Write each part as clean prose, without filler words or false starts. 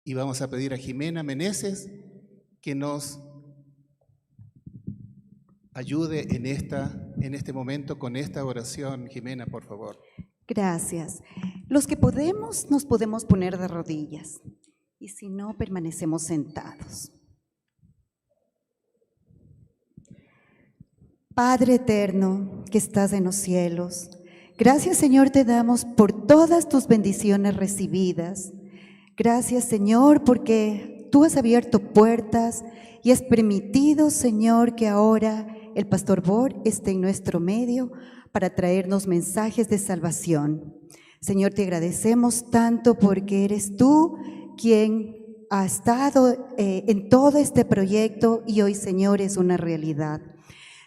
Y vamos a pedir a Jimena Meneses que nos ayude en este momento con esta oración. Jimena, por favor. Gracias. Los que podemos, nos podemos poner de rodillas. Y si no, permanecemos sentados. Padre eterno, que estás en los cielos, gracias, Señor, te damos por todas tus bendiciones recibidas. Gracias, Señor, porque tú has abierto puertas y has permitido, Señor, que ahora el Pastor Bor esté en nuestro medio para traernos mensajes de salvación. Señor, te agradecemos tanto porque eres tú quien ha estado en todo este proyecto y hoy, Señor, es una realidad.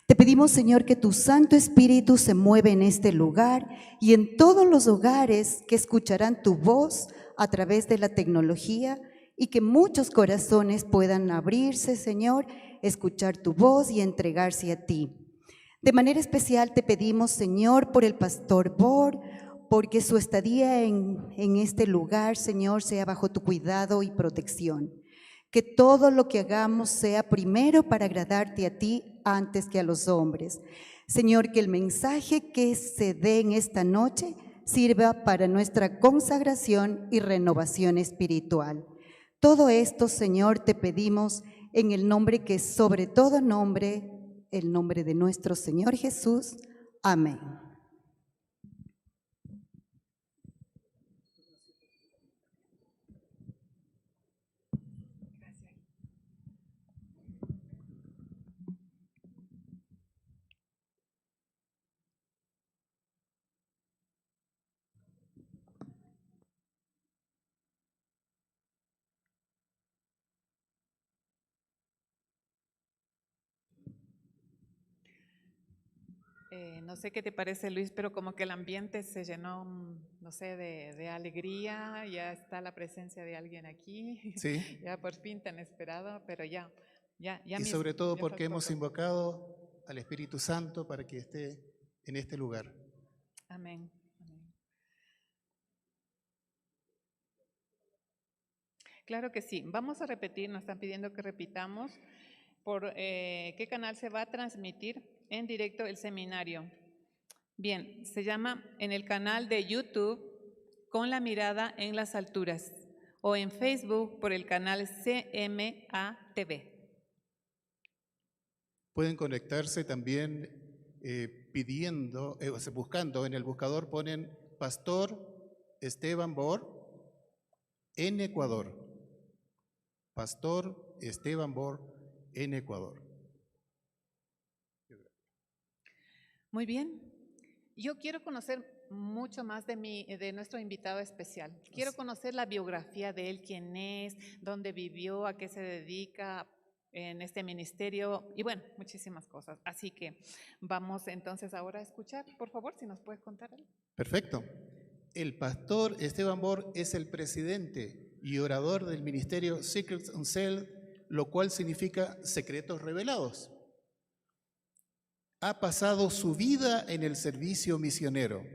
Te pedimos, Señor, que tu Santo Espíritu se mueva en este lugar y en todos los hogares que escucharán tu voz a través de la tecnología y que muchos corazones puedan abrirse, Señor, escuchar tu voz y entregarse a ti. De manera especial te pedimos, Señor, por el Pastor Bor, porque su estadía en este lugar, Señor, sea bajo tu cuidado y protección. Que todo lo que hagamos sea primero para agradarte a ti antes que a los hombres. Señor, que el mensaje que se dé en esta noche sirva para nuestra consagración y renovación espiritual. Todo esto, Señor, te pedimos en el nombre que es sobre todo nombre, el nombre de nuestro Señor Jesús. Amén. No sé qué te parece, Luis, pero como que el ambiente se llenó, no sé, de alegría, ya está la presencia de alguien aquí, Sí. ya por fin tan esperado, pero ya Y mismo, sobre todo ya porque falta hemos poco. invocado al Espíritu Santo para que esté en este lugar. Amén. Amén. Claro que sí. Vamos a repetir, nos están pidiendo que repitamos por qué canal se va a transmitir en directo el seminario. Bien, se llama en el canal de YouTube Con la Mirada en las Alturas o en Facebook por el canal CMA-TV. Pueden conectarse también buscando en el buscador, ponen Pastor Esteban Bor en Ecuador. Pastor Esteban Bor en Ecuador. Muy bien. Yo quiero conocer mucho más de nuestro invitado especial. Quiero conocer la biografía de él, quién es, dónde vivió, a qué se dedica en este ministerio y bueno, muchísimas cosas. Así que vamos entonces ahora a escuchar, por favor, si nos puedes contar él. Perfecto. El pastor Esteban Bor es el presidente y orador del ministerio Secrets Unsealed, lo cual significa secretos revelados. Ha pasado su vida en el servicio misionero,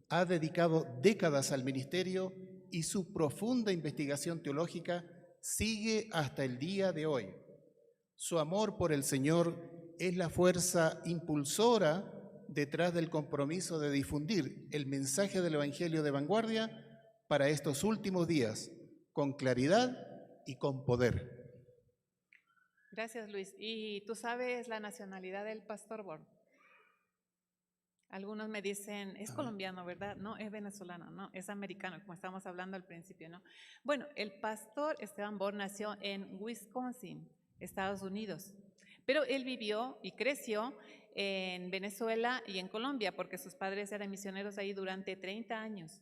ha dedicado décadas al ministerio y su profunda investigación teológica sigue hasta el día de hoy. Su amor por el Señor es la fuerza impulsora detrás del compromiso de difundir el mensaje del Evangelio de vanguardia para estos últimos días, con claridad y con poder. Gracias, Luis. ¿Y tú sabes la nacionalidad del pastor Bor? Algunos me dicen, es colombiano, ¿verdad? No, es venezolano, no, es americano, como estábamos hablando al principio, ¿no? Bueno, el pastor Esteban Bor nació en Wisconsin, Estados Unidos, pero él vivió y creció en Venezuela y en Colombia, porque sus padres eran misioneros ahí durante 30 años.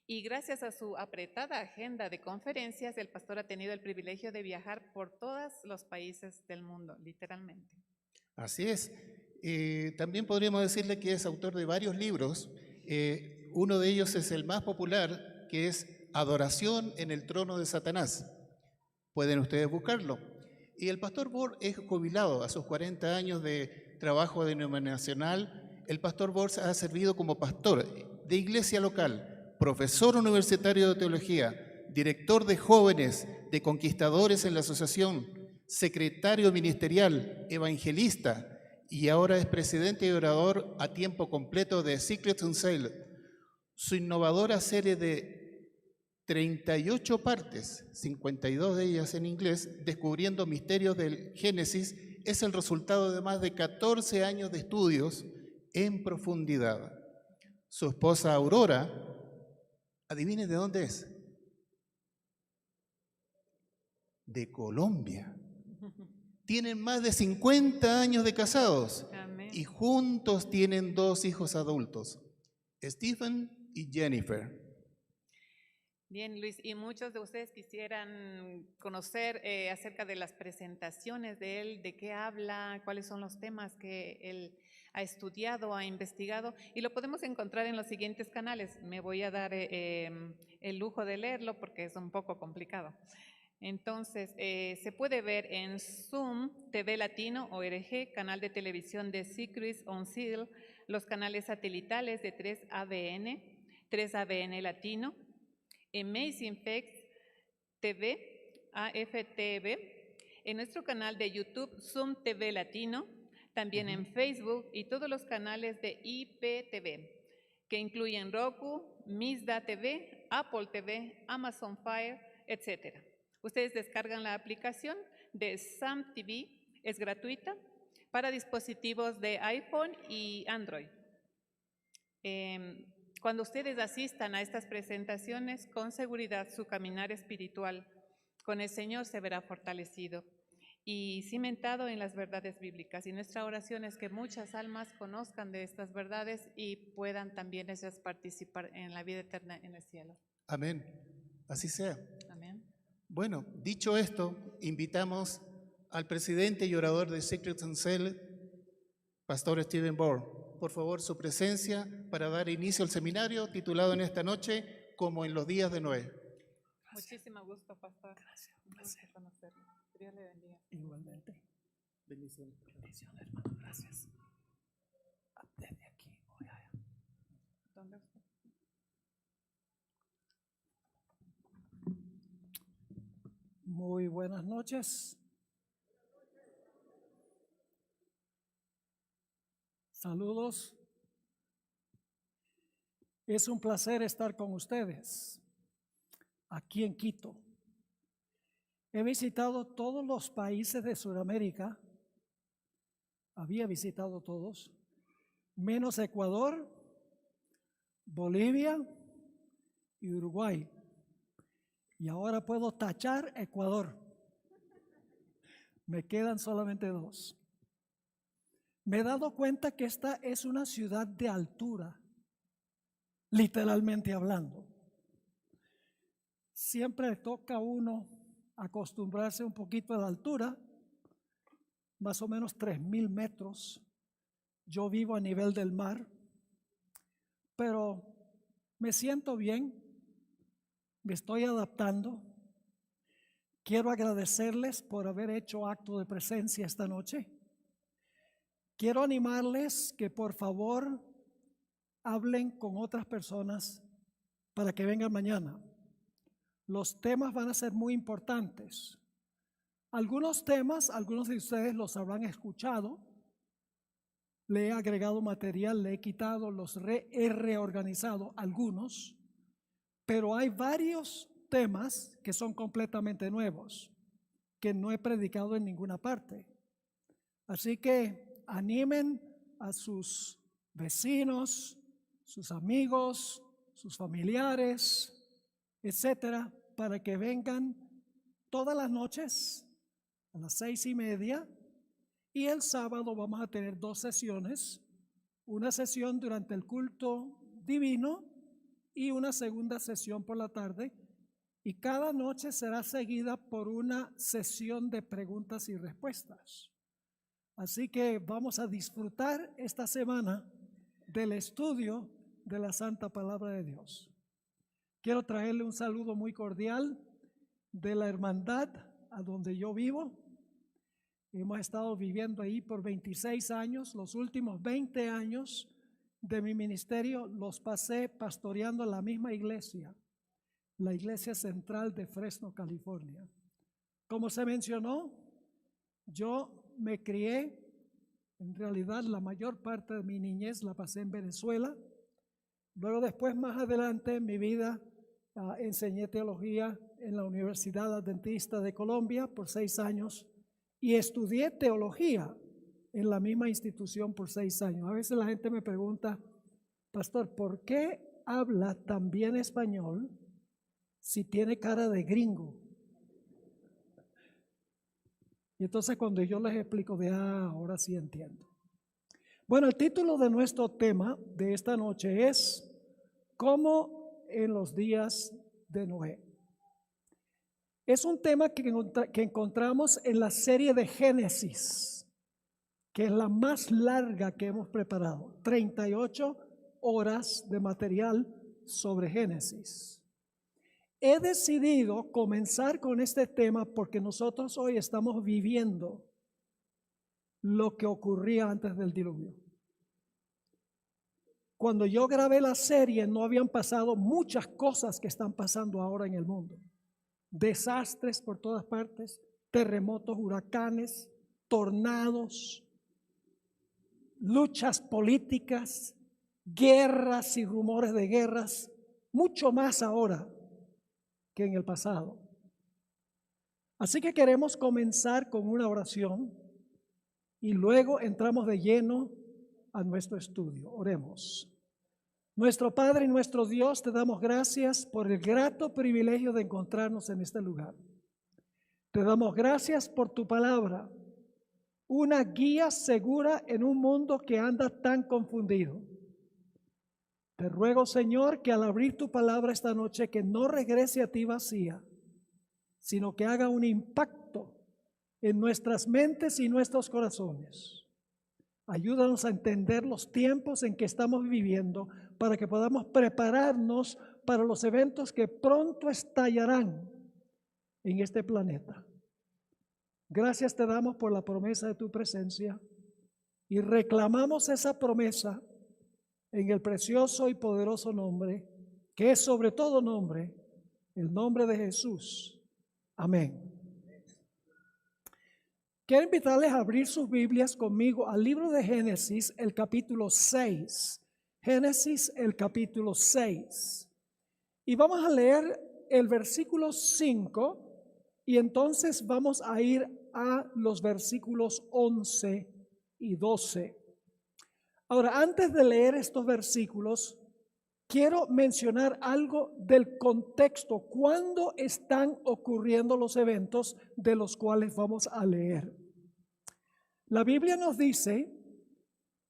Y gracias a su apretada agenda de conferencias, el pastor ha tenido el privilegio de viajar por todos los países del mundo, literalmente. Así es. También podríamos decirle que es autor de varios libros. Uno de ellos es el más popular, que es Adoración en el trono de Satanás. Pueden ustedes buscarlo. Y el pastor Bor es jubilado a sus 40 años de trabajo denominacional. El pastor Bor ha servido como pastor de iglesia local, profesor universitario de teología, director de jóvenes, de conquistadores en la asociación, secretario ministerial, evangelista, y ahora es presidente y orador a tiempo completo de Secrets Unsealed. Su innovadora serie de 38 partes, 52 de ellas en inglés, descubriendo misterios del Génesis, es el resultado de más de 14 años de estudios en profundidad. Su esposa Aurora, adivinen de dónde es. De Colombia. Tienen más de 50 años de casados. Amén. Y juntos tienen 2 hijos adultos, Stephen y Jennifer. Bien, Luis, y muchos de ustedes quisieran conocer acerca de las presentaciones de él, de qué habla, cuáles son los temas que él ha estudiado, ha investigado, y lo podemos encontrar en los siguientes canales. Me voy a dar el lujo de leerlo porque es un poco complicado. Entonces, se puede ver en Zoom, TV Latino, ORG, canal de televisión de Secrets Unsealed, los canales satelitales de 3ABN Latino, Amazing Facts TV, AFTV, en nuestro canal de YouTube, Zoom TV Latino, también en Facebook y todos los canales de IPTV, que incluyen Roku, Mizda TV, Apple TV, Amazon Fire, etc. Ustedes descargan la aplicación de Sam TV, es gratuita para dispositivos de iPhone y Android. Cuando ustedes asistan a estas presentaciones, con seguridad su caminar espiritual con el Señor se verá fortalecido y cimentado en las verdades bíblicas. Y nuestra oración es que muchas almas conozcan de estas verdades y puedan también ellas participar en la vida eterna en el cielo. Amén. Así sea. Amén. Bueno, dicho esto, invitamos al presidente y orador de Secrets Unsealed, Pastor Stephen Bohr. Por favor, su presencia para dar inicio al seminario titulado en esta noche como en los días de Noé. Muchísimo gusto, pastor. Gracias, un Un gusto placer. conocerlo. Dios le bendiga. Igualmente. Bendiciones. Bendición, hermano. Gracias. Desde aquí voy allá. ¿Dónde está? Muy buenas noches. Saludos. Es un placer estar con ustedes aquí en Quito. He visitado todos los países de Sudamérica. Había visitado todos, menos Ecuador, Bolivia y Uruguay. Y ahora puedo tachar Ecuador. Me quedan solamente 2. Me he dado cuenta que esta es una ciudad de altura, literalmente hablando. Siempre toca a uno acostumbrarse un poquito a la altura, más o menos 3,000 metros. Yo vivo a nivel del mar, pero me siento bien, me estoy adaptando. Quiero agradecerles por haber hecho acto de presencia esta noche. Quiero animarles que por favor hablen con otras personas para que vengan mañana. Los temas van a ser muy importantes. Algunos temas, algunos de ustedes los habrán escuchado. Le he agregado material, le he quitado, he reorganizado algunos, pero hay varios temas que son completamente nuevos, que no he predicado en ninguna parte. Así que animen a sus vecinos, sus amigos, sus familiares, etcétera, para que vengan todas las noches a las 6:30, y el sábado vamos a tener 2 sesiones, una sesión durante el culto divino y una segunda sesión por la tarde, y cada noche será seguida por una sesión de preguntas y respuestas. Así que vamos a disfrutar esta semana del estudio de la Santa Palabra de Dios. Quiero traerle un saludo muy cordial de la hermandad a donde yo vivo. Hemos estado viviendo ahí por 26 años. Los últimos 20 años de mi ministerio los pasé pastoreando la misma iglesia. la Iglesia Central de Fresno, California. Como se mencionó, yo me crié, en realidad la mayor parte de mi niñez la pasé en Venezuela. Luego después, más adelante en mi vida, enseñé teología en la Universidad Adventista de Colombia por 6 años y estudié teología en la misma institución por 6 años. A veces la gente me pregunta, pastor, ¿por qué habla tan bien español si tiene cara de gringo? Y entonces cuando yo les explico ahora sí entiendo. Bueno, el título de nuestro tema de esta noche es ¿Cómo en los días de Noé? Es un tema que encontramos en la serie de Génesis, que es la más larga que hemos preparado, 38 horas de material sobre Génesis. He decidido comenzar con este tema porque nosotros hoy estamos viviendo lo que ocurría antes del diluvio. Cuando yo grabé la serie no habían pasado muchas cosas que están pasando ahora en el mundo. Desastres por todas partes, terremotos, huracanes, tornados, luchas políticas, guerras y rumores de guerras, mucho más ahora que en el pasado. Así que queremos comenzar con una oración y luego entramos de lleno a nuestro estudio. Oremos. Nuestro Padre y nuestro Dios, te damos gracias por el grato privilegio de encontrarnos en este lugar. Te damos gracias por tu palabra, una guía segura en un mundo que anda tan confundido. Te ruego, Señor, que al abrir tu palabra esta noche, que no regrese a ti vacía, sino que haga un impacto en nuestras mentes y nuestros corazones. Ayúdanos a entender los tiempos en que estamos viviendo para que podamos prepararnos para los eventos que pronto estallarán en este planeta. Gracias te damos por la promesa de tu presencia y reclamamos esa promesa en el precioso y poderoso nombre, que es sobre todo nombre, el nombre de Jesús. Amén. Quiero invitarles a abrir sus Biblias conmigo al libro de Génesis, el capítulo 6. Génesis, el capítulo 6. Y vamos a leer el versículo 5 y entonces vamos a ir a los versículos 11 y 12. Ahora, antes de leer estos versículos, quiero mencionar algo del contexto, cuándo están ocurriendo los eventos de los cuales vamos a leer. La Biblia nos dice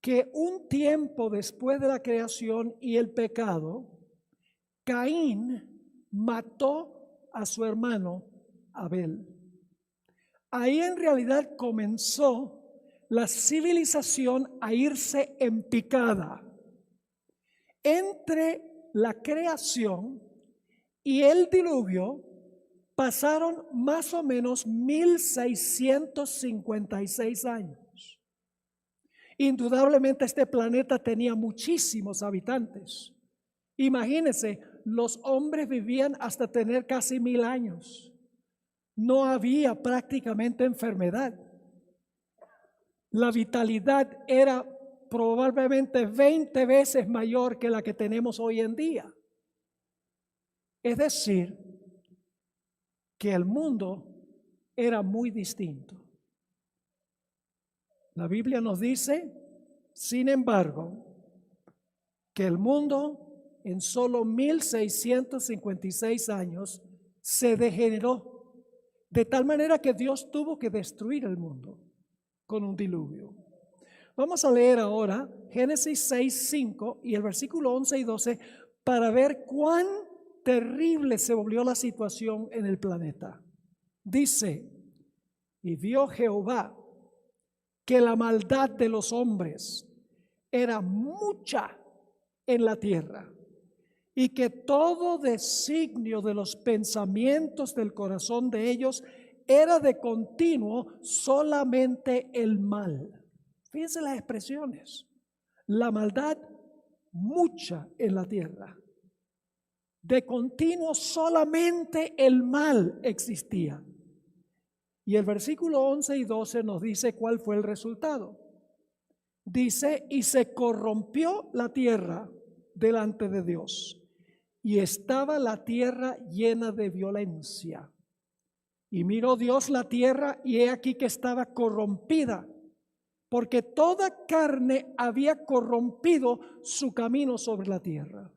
que un tiempo después de la creación y el pecado, Caín mató a su hermano Abel. Ahí en realidad comenzó la civilización a irse en picada. Entre la creación y el diluvio pasaron más o menos 1656 años. Indudablemente este planeta tenía muchísimos habitantes. Imagínense, los hombres vivían hasta tener casi 1000 años. No había prácticamente enfermedad. La vitalidad era probablemente 20 veces mayor que la que tenemos hoy en día. Es decir, que el mundo era muy distinto. La Biblia nos dice, sin embargo, que el mundo en solo 1656 años se degeneró, de tal manera que Dios tuvo que destruir el mundo con un diluvio. Vamos a leer ahora Génesis 6, 5 y el versículo 11 y 12 para ver cuán terrible se volvió la situación en el planeta. Dice, y vio Jehová que la maldad de los hombres era mucha en la tierra y que todo designio de los pensamientos del corazón de ellos era de continuo solamente el mal. Fíjense las expresiones. La maldad mucha en la tierra. De continuo solamente el mal existía. Y el versículo 11 y 12 nos dice cuál fue el resultado. Dice, y se corrompió la tierra delante de Dios, y estaba la tierra llena de violencia. Y miró Dios la tierra, y he aquí que estaba corrompida, porque toda carne había corrompido su camino sobre la tierra.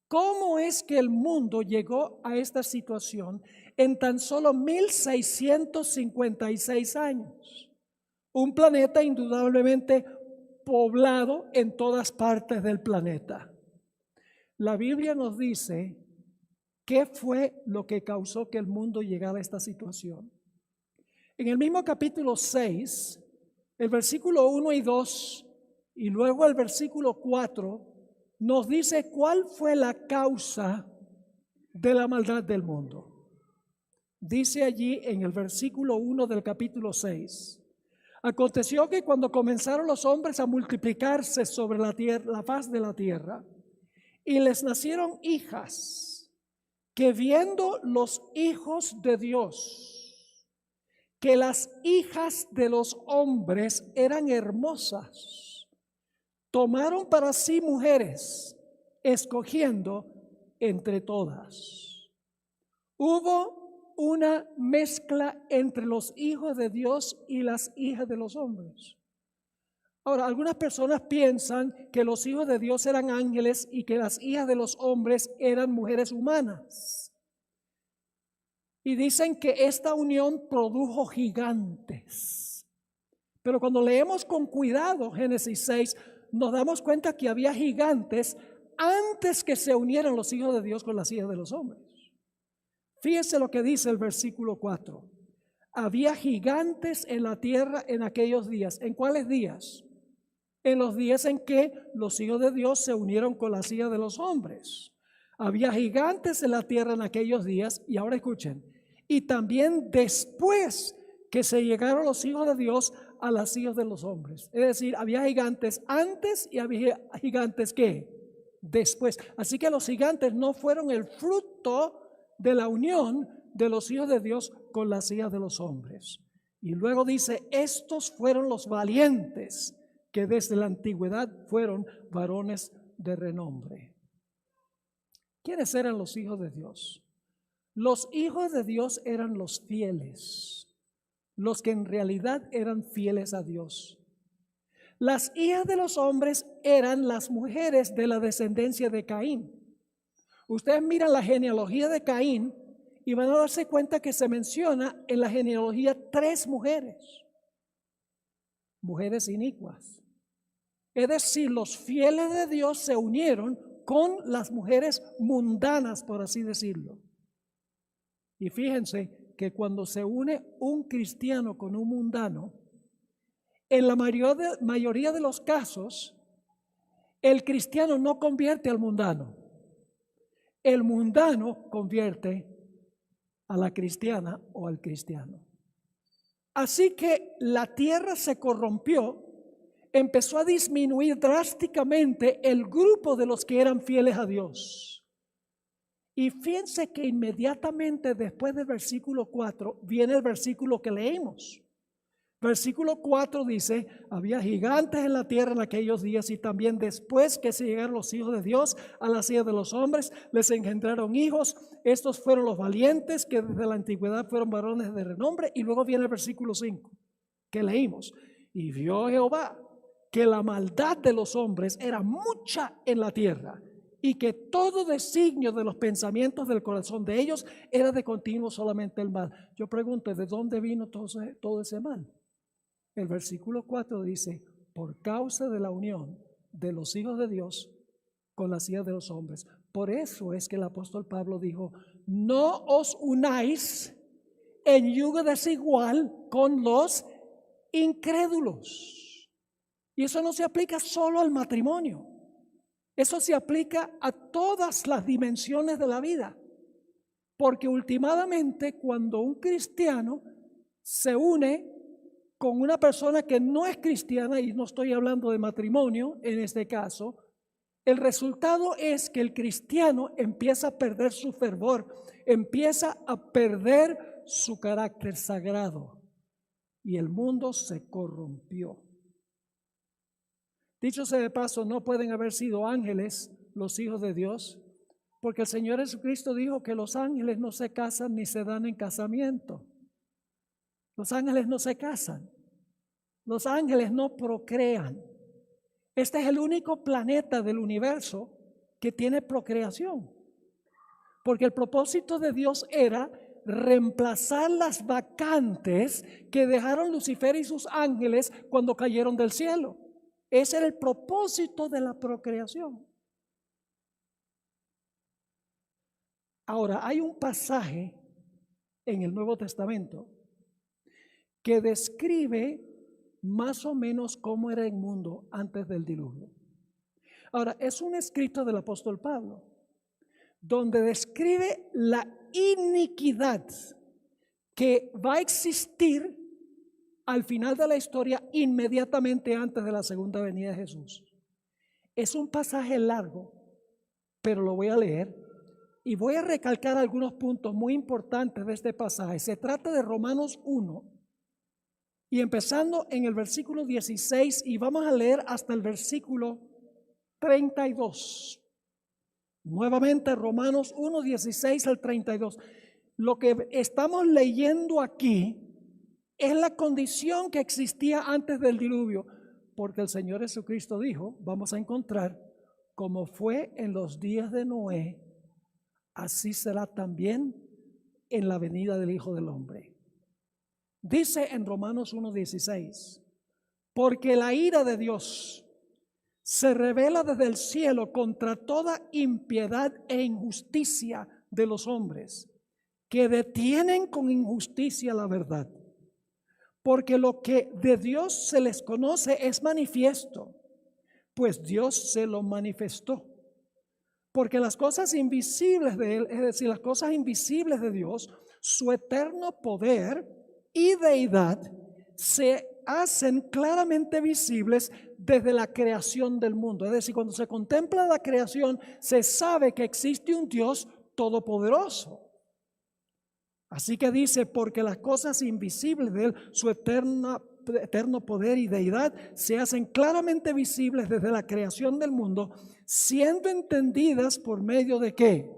¿Cómo es que el mundo llegó a esta situación en tan solo 1656 años? Un planeta indudablemente poblado en todas partes del planeta. La Biblia nos dice qué fue lo que causó que el mundo llegara a esta situación. En el mismo capítulo 6, el versículo 1 y 2, y luego el versículo 4, nos dice cuál fue la causa de la maldad del mundo. Dice allí en el versículo 1 del capítulo 6, aconteció que cuando comenzaron los hombres a multiplicarse sobre la tierra, la faz de la tierra, y les nacieron hijas, que viendo los hijos de Dios, que las hijas de los hombres eran hermosas, tomaron para sí mujeres, escogiendo entre todas. Hubo una mezcla entre los hijos de Dios y las hijas de los hombres. Ahora, algunas personas piensan que los hijos de Dios eran ángeles y que las hijas de los hombres eran mujeres humanas. Y dicen que esta unión produjo gigantes. Pero cuando leemos con cuidado Génesis 6, nos damos cuenta que había gigantes antes que se unieran los hijos de Dios con las hijas de los hombres. Fíjense lo que dice el versículo 4. Había gigantes en la tierra en aquellos días. ¿En cuáles días? En los días en que los hijos de Dios se unieron con las hijas de los hombres. Había gigantes en la tierra en aquellos días. Y ahora escuchen. Y también después que se llegaron los hijos de Dios a las hijas de los hombres. Es decir, había gigantes antes y había gigantes ¿qué? Después. Así que los gigantes no fueron el fruto de la unión de los hijos de Dios con las hijas de los hombres. Y luego dice, estos fueron los valientes que desde la antigüedad fueron varones de renombre. ¿Quiénes eran los hijos de Dios? Los hijos de Dios eran los fieles, los que en realidad eran fieles a Dios. Las hijas de los hombres eran las mujeres de la descendencia de Caín. Ustedes miran la genealogía de Caín y van a darse cuenta que se menciona en la genealogía 3 mujeres, mujeres inicuas. Es decir, los fieles de Dios se unieron con las mujeres mundanas, por así decirlo. Y fíjense que cuando se une un cristiano con un mundano, en la mayoría de los casos, el cristiano no convierte al mundano. El mundano convierte a la cristiana o al cristiano. Así que la tierra se corrompió, empezó a disminuir drásticamente el grupo de los que eran fieles a Dios. Y fíjense que inmediatamente después del versículo 4 viene el versículo que leímos. Versículo 4 dice, había gigantes en la tierra en aquellos días y también después que se llegaron los hijos de Dios a las hijas de los hombres, les engendraron hijos. Estos fueron los valientes que desde la antigüedad fueron varones de renombre. Y luego viene el versículo 5 que leímos. Y vio Jehová que la maldad de los hombres era mucha en la tierra y que todo designio de los pensamientos del corazón de ellos era de continuo solamente el mal. Yo pregunto, ¿de dónde vino todo ese mal? El versículo 4 dice, por causa de la unión de los hijos de Dios con las hijas de los hombres. Por eso es que el apóstol Pablo dijo, no os unáis en yugo desigual con los incrédulos. Y eso no se aplica solo al matrimonio. Eso se aplica a todas las dimensiones de la vida. Porque últimamente cuando un cristiano se une con una persona que no es cristiana, y no estoy hablando de matrimonio en este caso, el resultado es que el cristiano empieza a perder su fervor, empieza a perder su carácter sagrado y el mundo se corrompió. Dicho sea de paso, no pueden haber sido ángeles los hijos de Dios, porque el Señor Jesucristo dijo que los ángeles no se casan ni se dan en casamiento. Los ángeles no se casan. Los ángeles no procrean. Este es el único planeta del universo que tiene procreación. Porque el propósito de Dios era reemplazar las vacantes que dejaron Lucifer y sus ángeles cuando cayeron del cielo. Ese era el propósito de la procreación. Ahora, hay un pasaje en el Nuevo Testamento que describe más o menos cómo era el mundo antes del diluvio. Ahora, es un escrito del apóstol Pablo, donde describe la iniquidad que va a existir al final de la historia, inmediatamente antes de la segunda venida de Jesús. Es un pasaje largo, pero lo voy a leer y voy a recalcar algunos puntos muy importantes de este pasaje. Se trata de Romanos 1 y empezando en el versículo 16 y vamos a leer hasta el versículo 32. Nuevamente Romanos 1, 16 al 32. Lo que estamos leyendo aquí es la condición que existía antes del diluvio, porque el Señor Jesucristo dijo, vamos a encontrar, como fue en los días de Noé, así será también en la venida del Hijo del Hombre. Dice en Romanos 1:16, porque la ira de Dios se revela desde el cielo contra toda impiedad e injusticia de los hombres, que detienen con injusticia la verdad. Porque lo que de Dios se les conoce es manifiesto, pues Dios se lo manifestó. Porque las cosas invisibles de Él, es decir, las cosas invisibles de Dios, su eterno poder y deidad, se hacen claramente visibles desde la creación del mundo. Es decir, cuando se contempla la creación, se sabe que existe un Dios todopoderoso. Así que dice, porque las cosas invisibles de Él, su eterno poder y deidad, se hacen claramente visibles desde la creación del mundo, siendo entendidas por medio de ¿qué?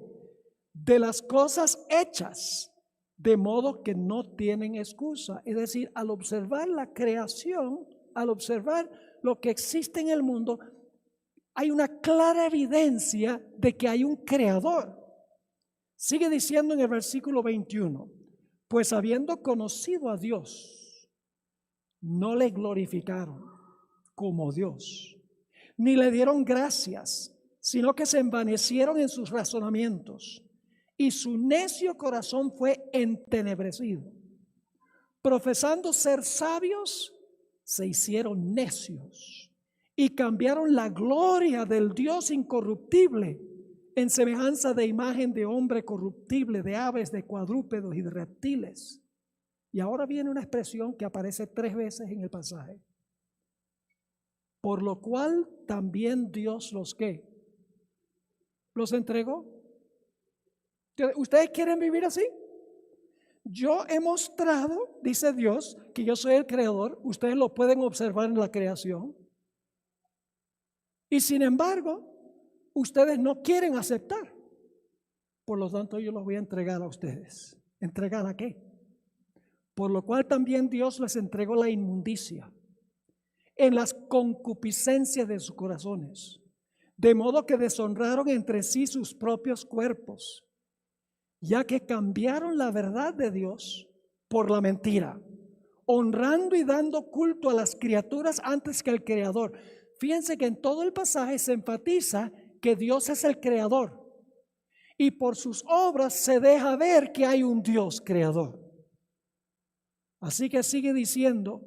De las cosas hechas, de modo que no tienen excusa. Es decir, al observar la creación, al observar lo que existe en el mundo, hay una clara evidencia de que hay un creador. Sigue diciendo en el versículo 21, pues habiendo conocido a Dios, no le glorificaron como Dios, ni le dieron gracias, sino que se envanecieron en sus razonamientos, y su necio corazón fue entenebrecido. Profesando ser sabios, se hicieron necios, y cambiaron la gloria del Dios incorruptible en semejanza de imagen de hombre corruptible, de aves, de cuadrúpedos y de reptiles. Y ahora viene una expresión que aparece 3 veces en el pasaje. Por lo cual también Dios los ¿qué? Los entregó. ¿Ustedes quieren vivir así? Yo he mostrado, dice Dios, que yo soy el creador. Ustedes lo pueden observar en la creación. Y sin embargo, ustedes no quieren aceptar. Por lo tanto, yo los voy a entregar a ustedes. ¿Entregar a qué? Por lo cual también Dios les entregó la inmundicia en las concupiscencias de sus corazones, de modo que deshonraron entre sí sus propios cuerpos, ya que cambiaron la verdad de Dios por la mentira, honrando y dando culto a las criaturas antes que al Creador. Fíjense que en todo el pasaje se enfatiza que Dios es el creador y por sus obras se deja ver que hay un Dios creador. Así que sigue diciendo,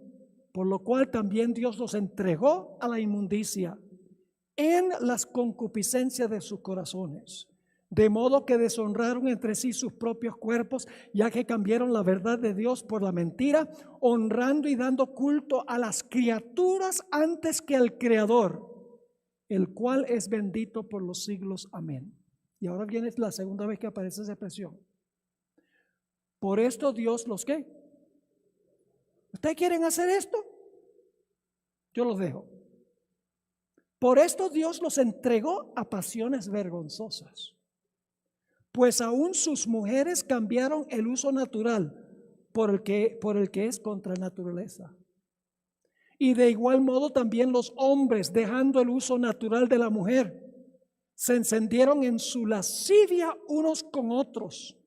por lo cual también Dios los entregó a la inmundicia en las concupiscencias de sus corazones, de modo que deshonraron entre sí sus propios cuerpos, ya que cambiaron la verdad de Dios por la mentira, honrando y dando culto a las criaturas antes que al Creador, el cual es bendito por los siglos. Amén. Y ahora viene la segunda vez que aparece esa expresión. Por esto Dios los ¿qué? ¿Ustedes quieren hacer esto? Yo los dejo. Por esto Dios los entregó a pasiones vergonzosas, pues aún sus mujeres cambiaron el uso natural por el que es contra naturaleza. Y de igual modo también los hombres, dejando el uso natural de la mujer, se encendieron en su lascivia unos con otros,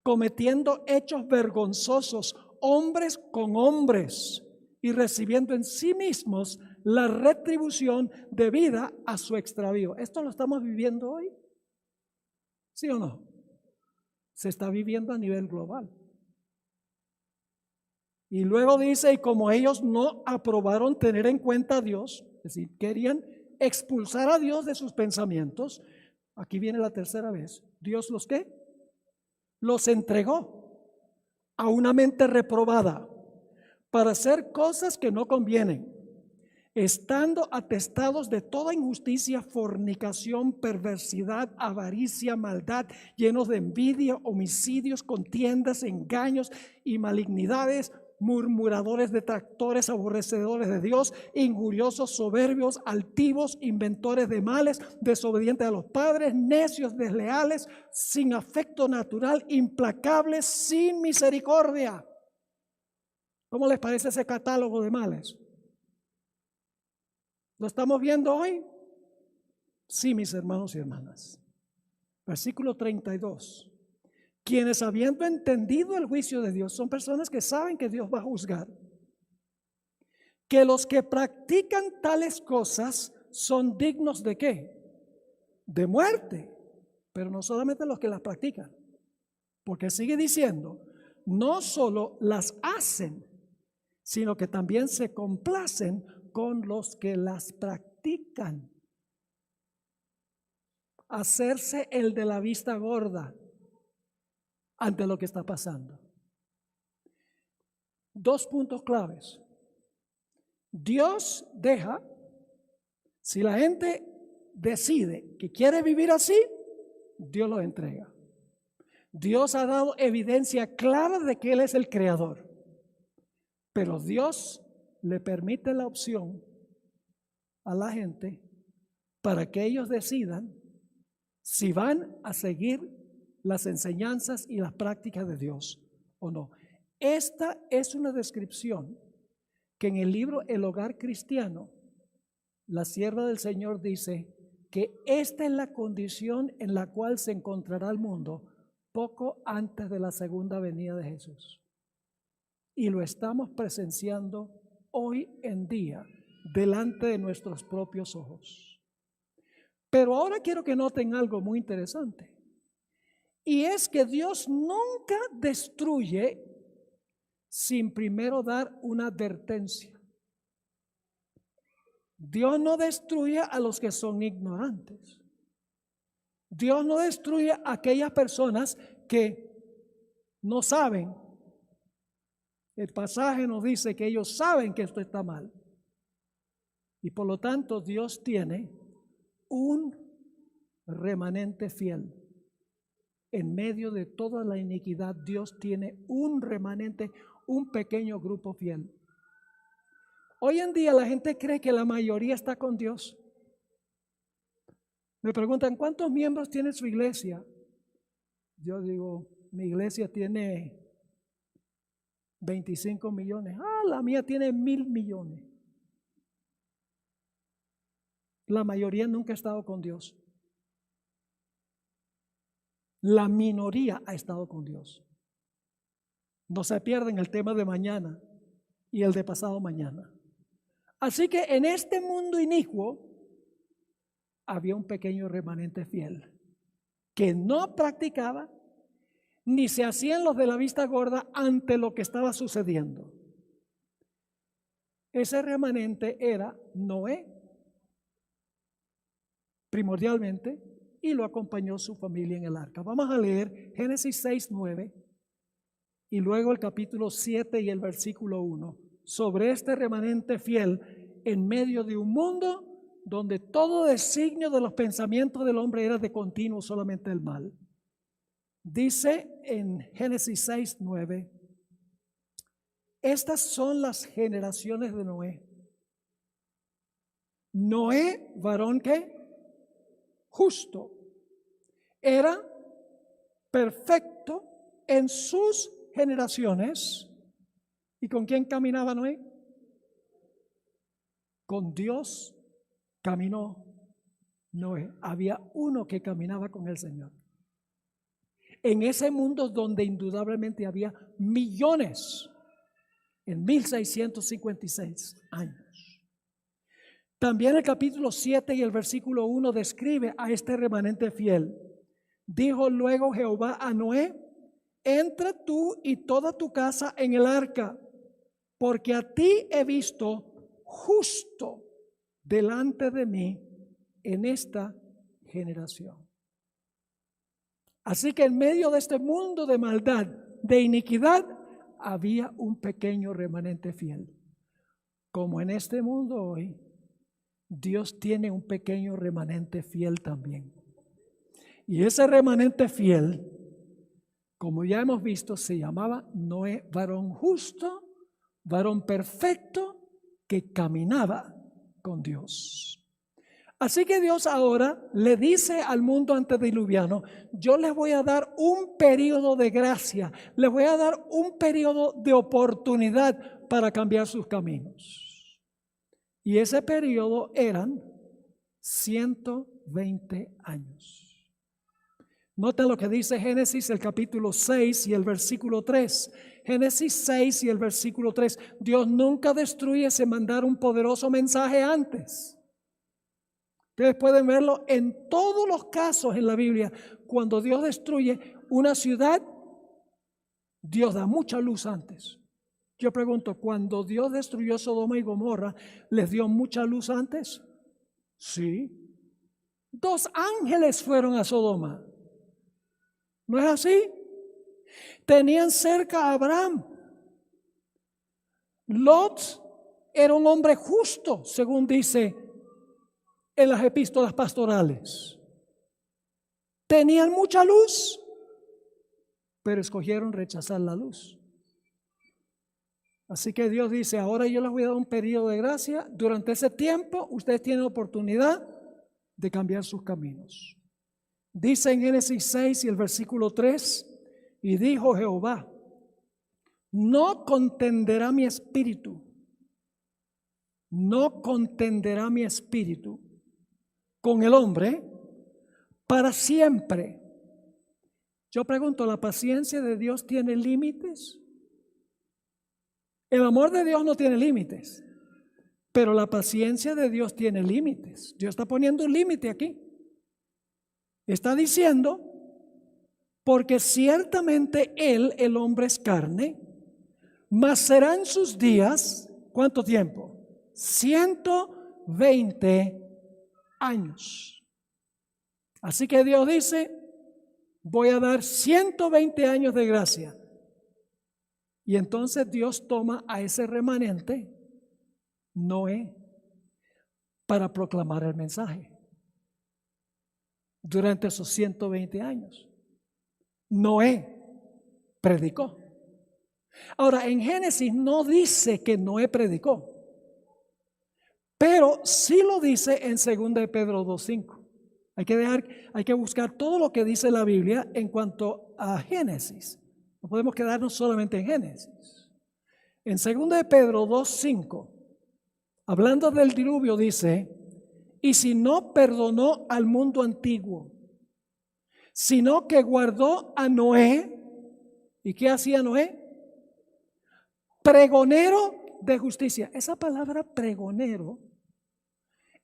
cometiendo hechos vergonzosos, hombres con hombres, y recibiendo en sí mismos la retribución debida a su extravío. ¿Esto lo estamos viviendo hoy? ¿Sí o no? Se está viviendo a nivel global. Y luego dice, y como ellos no aprobaron tener en cuenta a Dios, es decir, querían expulsar a Dios de sus pensamientos, aquí viene la tercera vez, Dios los ¿qué? Los entregó a una mente reprobada para hacer cosas que no convienen, estando atestados de toda injusticia, fornicación, perversidad, avaricia, maldad, llenos de envidia, homicidios, contiendas, engaños y malignidades, murmuradores, detractores, aborrecedores de Dios, injuriosos, soberbios, altivos, inventores de males, desobedientes a los padres, necios, desleales, sin afecto natural, implacables, sin misericordia. ¿Cómo les parece ese catálogo de males? ¿Lo estamos viendo hoy? Sí, mis hermanos y hermanas. Versículo 32. Quienes habiendo entendido el juicio de Dios, son personas que saben que Dios va a juzgar, que los que practican tales cosas son dignos ¿de qué? De muerte, pero no solamente los que las practican, porque sigue diciendo, no solo las hacen, sino que también se complacen con los que las practican. Hacerse el de la vista gorda ante lo que está pasando. Dos puntos claves. Dios deja, si la gente decide que quiere vivir así, Dios lo entrega. Dios ha dado evidencia clara de que Él es el creador, pero Dios le permite la opción a la gente para que ellos decidan si van a seguir las enseñanzas y las prácticas de Dios o no. Esta es una descripción que en el libro El Hogar Cristiano, la sierva del Señor dice que esta es la condición en la cual se encontrará el mundo poco antes de la segunda venida de Jesús. Y lo estamos presenciando hoy en día delante de nuestros propios ojos. Pero ahora quiero que noten algo muy interesante. Y es que Dios nunca destruye sin primero dar una advertencia. Dios no destruye a los que son ignorantes. Dios no destruye a aquellas personas que no saben. El pasaje nos dice que ellos saben que esto está mal. Y por lo tanto Dios tiene un remanente fiel. En medio de toda la iniquidad, Dios tiene un remanente, un pequeño grupo fiel. Hoy en día la gente cree que la mayoría está con Dios. Me preguntan, ¿cuántos miembros tiene su iglesia? Yo digo, mi iglesia tiene 25 millones. La mía tiene 1,000 millones. La mayoría nunca ha estado con Dios. La minoría ha estado con Dios. No se pierden el tema de mañana y el de pasado mañana. Así que en este mundo inicuo había un pequeño remanente fiel que no practicaba ni se hacían los de la vista gorda ante lo que estaba sucediendo. Ese remanente era Noé, primordialmente, y lo acompañó su familia en el arca. Vamos a leer Génesis 6:9 y luego el capítulo 7 y el versículo 1 sobre este remanente fiel en medio de un mundo donde todo designio de los pensamientos del hombre era de continuo solamente el mal. Dice en Génesis 6:9, estas son las generaciones de Noé. Noé, varón que justo, era perfecto en sus generaciones. ¿Y con quién caminaba Noé? Con Dios caminó Noé. Había uno que caminaba con el Señor. En ese mundo donde indudablemente había millones, en 1656 años. También el capítulo 7 y el versículo 1 describe a este remanente fiel. Dijo luego Jehová a Noé, entra tú y toda tu casa en el arca, porque a ti he visto justo delante de mí en esta generación. Así que en medio de este mundo de maldad, de iniquidad, había un pequeño remanente fiel. Como en este mundo hoy, Dios tiene un pequeño remanente fiel también. Y ese remanente fiel, como ya hemos visto, se llamaba Noé, varón justo, varón perfecto, que caminaba con Dios. Así que Dios ahora le dice al mundo antediluviano, yo les voy a dar un periodo de gracia, les voy a dar un periodo de oportunidad para cambiar sus caminos. Y ese periodo eran 120 años. Noten lo que dice Génesis, el capítulo 6 y el versículo 3. Génesis 6 y el versículo 3. Dios nunca destruye sin mandar un poderoso mensaje antes. Ustedes pueden verlo en todos los casos en la Biblia. Cuando Dios destruye una ciudad, Dios da mucha luz antes. Yo pregunto, cuando Dios destruyó Sodoma y Gomorra, ¿les dio mucha luz antes? Sí. 2 ángeles fueron a Sodoma. ¿No es así? Tenían cerca a Abraham. Lot era un hombre justo, según dice en las epístolas pastorales. Tenían mucha luz, pero escogieron rechazar la luz. Así que Dios dice, ahora yo les voy a dar un periodo de gracia. Durante ese tiempo, ustedes tienen oportunidad de cambiar sus caminos. Dice en Génesis 6 y el versículo 3, y dijo Jehová, no contenderá mi espíritu, no contenderá mi espíritu con el hombre para siempre. Yo pregunto, ¿la paciencia de Dios tiene límites? El amor de Dios no tiene límites, pero la paciencia de Dios tiene límites. Dios está poniendo un límite aquí. Está diciendo, porque ciertamente Él, el hombre, es carne, mas serán sus días, ¿cuánto tiempo? 120 años. Así que Dios dice, voy a dar 120 años de gracia. Y entonces Dios toma a ese remanente, Noé, para proclamar el mensaje. Durante esos 120 años, Noé predicó. Ahora, en Génesis no dice que Noé predicó, pero sí lo dice en 2 de Pedro 2:5. Hay que buscar todo lo que dice la Biblia en cuanto a Génesis. No podemos quedarnos solamente en Génesis. En 2 de Pedro 2:5, hablando del diluvio, dice, y si no perdonó al mundo antiguo, sino que guardó a Noé. ¿Y qué hacía Noé? Pregonero de justicia. Esa palabra pregonero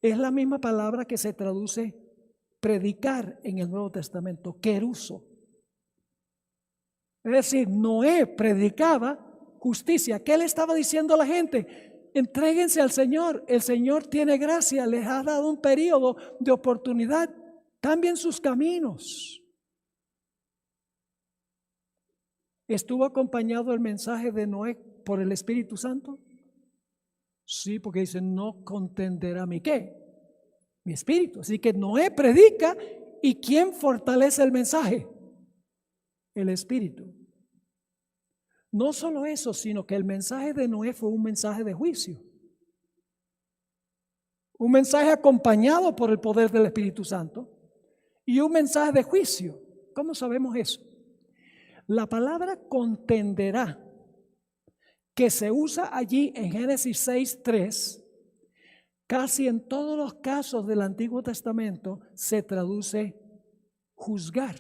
es la misma palabra que se traduce predicar en el Nuevo Testamento, queruso. Es decir, Noé predicaba justicia. ¿Qué le estaba diciendo a la gente? Entréguense al Señor. El Señor tiene gracia, les ha dado un periodo de oportunidad. Cambien sus caminos. ¿Estuvo acompañado el mensaje de Noé por el Espíritu Santo? Sí, porque dice, no contenderá mi ¿qué? Mi espíritu. Así que Noé predica, ¿y quién fortalece el mensaje? El espíritu. No solo eso, sino que el mensaje de Noé fue un mensaje de juicio. Un mensaje acompañado por el poder del Espíritu Santo y un mensaje de juicio. ¿Cómo sabemos eso? La palabra contenderá, que se usa allí en Génesis 6:3, casi en todos los casos del Antiguo Testamento se traduce juzgar.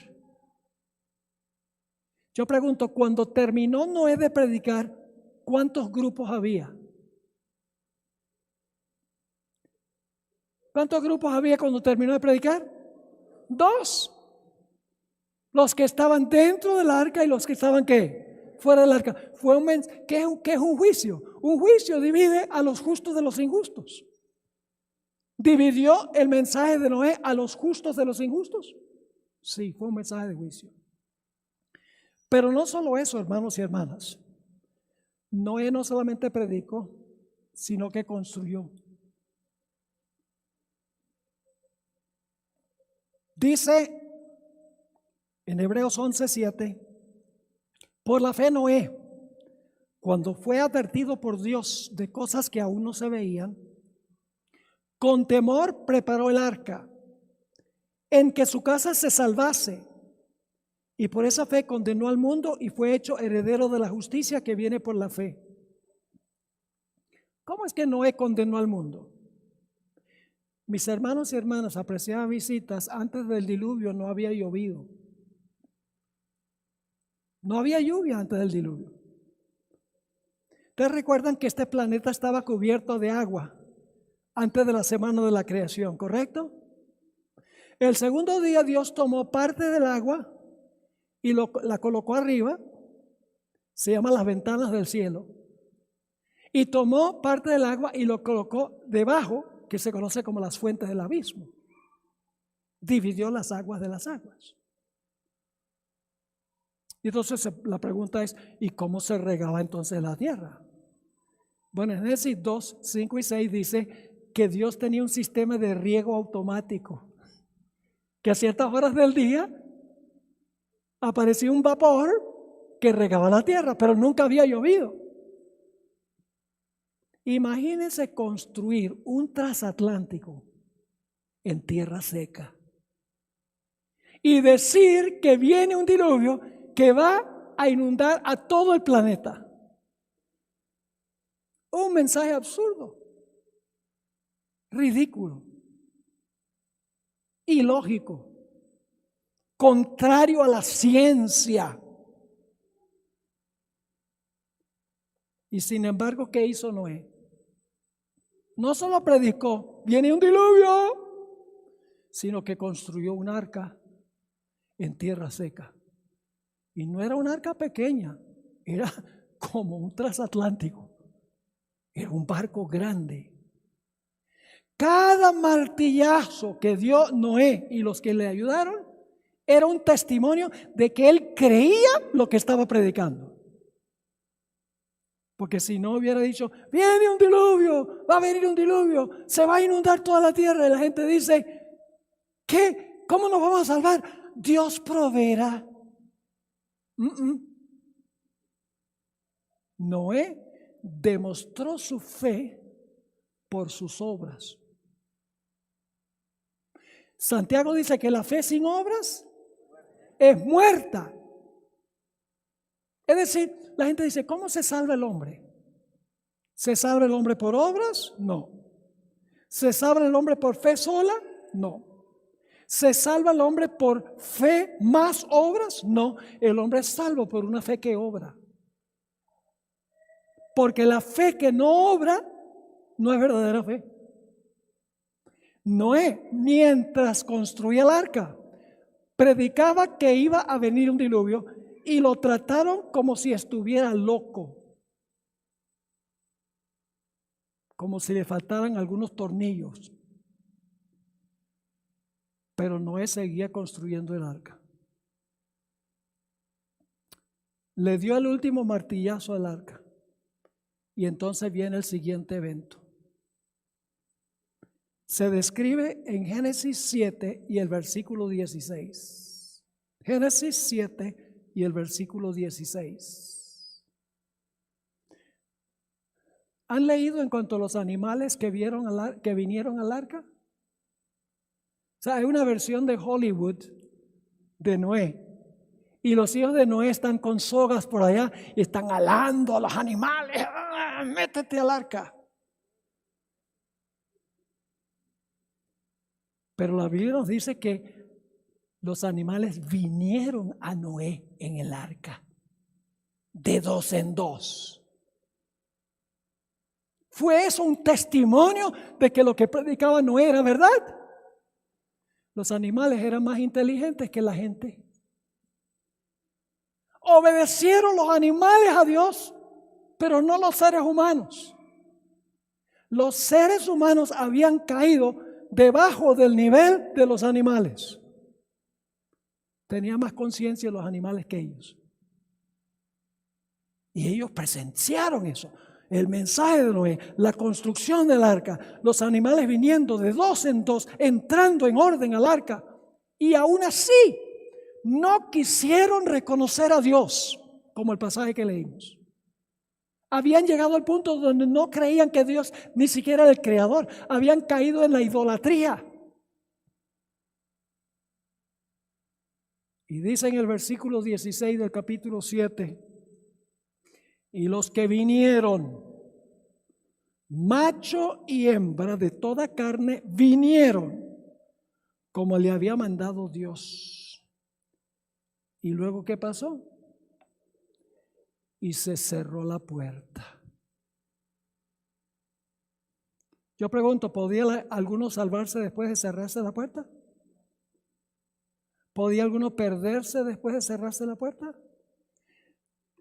Yo pregunto, cuando terminó Noé de predicar, ¿cuántos grupos había? ¿Cuántos grupos había cuando terminó de predicar? 2. Los que estaban dentro del arca y los que estaban ¿qué? Fuera del arca. ¿Qué es un juicio? Un juicio divide a los justos de los injustos. ¿Dividió el mensaje de Noé a los justos de los injustos? Sí, fue un mensaje de juicio. Pero no solo eso, hermanos y hermanas. Noé no solamente predicó, sino que construyó. Dice en Hebreos 11:7, por la fe Noé, cuando fue advertido por Dios de cosas que aún no se veían, con temor preparó el arca, en que su casa se salvase, y por esa fe condenó al mundo y fue hecho heredero de la justicia que viene por la fe. ¿Cómo es que Noé condenó al mundo? Mis hermanos y hermanas, apreciadas visitas, antes del diluvio no había llovido. No había lluvia antes del diluvio. Ustedes recuerdan que este planeta estaba cubierto de agua antes de la semana de la creación, ¿correcto? El segundo día Dios tomó parte del agua y la colocó arriba, se llama las ventanas del cielo, y tomó parte del agua y lo colocó debajo, que se conoce como las fuentes del abismo. Dividió las aguas de las aguas. Y entonces la pregunta es, ¿y cómo se regaba entonces la tierra? Bueno, en Génesis 2, 5 y 6 dice que Dios tenía un sistema de riego automático, que a ciertas horas del día aparecía un vapor que regaba la tierra, pero nunca había llovido. Imagínense construir un transatlántico en tierra seca y decir que viene un diluvio que va a inundar a todo el planeta. Un mensaje absurdo, ridículo, ilógico, contrario a la ciencia. Y sin embargo, ¿qué hizo Noé? No solo predicó, viene un diluvio, sino que construyó un arca en tierra seca. Y no era un arca pequeña, era como un transatlántico. Era un barco grande. Cada martillazo que dio Noé y los que le ayudaron era un testimonio de que él creía lo que estaba predicando. Porque si no hubiera dicho, viene un diluvio, va a venir un diluvio, se va a inundar toda la tierra. Y la gente dice, ¿qué? ¿Cómo nos vamos a salvar? Dios proveerá. Noé demostró su fe por sus obras. Santiago dice que la fe sin obras es muerta. Es decir, la gente dice, ¿cómo se salva el hombre? ¿Se salva el hombre por obras? No. ¿Se salva el hombre por fe sola? No. ¿Se salva el hombre por fe más obras? No. El hombre es salvo por una fe que obra. Porque la fe que no obra no es verdadera fe. Noé, mientras construía el arca, predicaba que iba a venir un diluvio y lo trataron como si estuviera loco, como si le faltaran algunos tornillos. Pero Noé seguía construyendo el arca. Le dio el último martillazo al arca y entonces viene el siguiente evento. se describe en Génesis 7 y el versículo 16. Génesis 7 y el versículo 16. ¿Han leído en cuanto a los animales que vinieron al arca? O sea, hay una versión de Hollywood de Noé. Y los hijos de Noé están con sogas por allá y están alando a los animales. ¡Ah, métete al arca! Pero la Biblia nos dice que los animales vinieron a Noé en el arca, de dos en dos. ¿Fue eso un testimonio de que lo que predicaba Noé era verdad? Los animales eran más inteligentes que la gente. Obedecieron los animales a Dios, pero no los seres humanos. Los seres humanos habían caído debajo del nivel de los animales. Tenían más conciencia los animales que ellos. Y ellos presenciaron eso. El mensaje de Noé, la construcción del arca, los animales viniendo de dos en dos, entrando en orden al arca. Y aún así, no quisieron reconocer a Dios, como el pasaje que leímos. Habían llegado al punto donde no creían que Dios ni siquiera era el creador. Habían caído en la idolatría. Y dice en el versículo 16 del capítulo 7, y los que vinieron, macho y hembra de toda carne, vinieron como le había mandado Dios. ¿Y luego qué pasó? Y se cerró la puerta. Yo pregunto, ¿podía alguno salvarse después de cerrarse la puerta? ¿Podía alguno perderse después de cerrarse la puerta?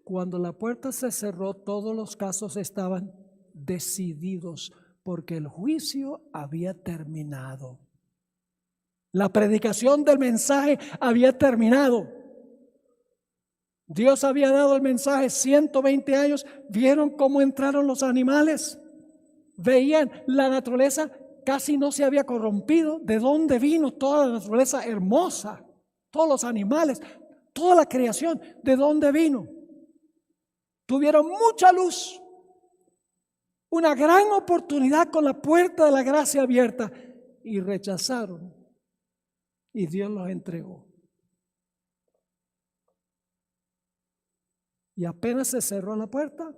Cuando la puerta se cerró, todos los casos estaban decididos porque el juicio había terminado. La predicación del mensaje había terminado. Dios había dado el mensaje 120 años. ¿Vieron cómo entraron los animales? Veían la naturaleza, casi no se había corrompido. ¿De dónde vino toda la naturaleza hermosa? Todos los animales, toda la creación, ¿de dónde vino? Tuvieron mucha luz, una gran oportunidad con la puerta de la gracia abierta y rechazaron y Dios los entregó. Y apenas se cerró la puerta,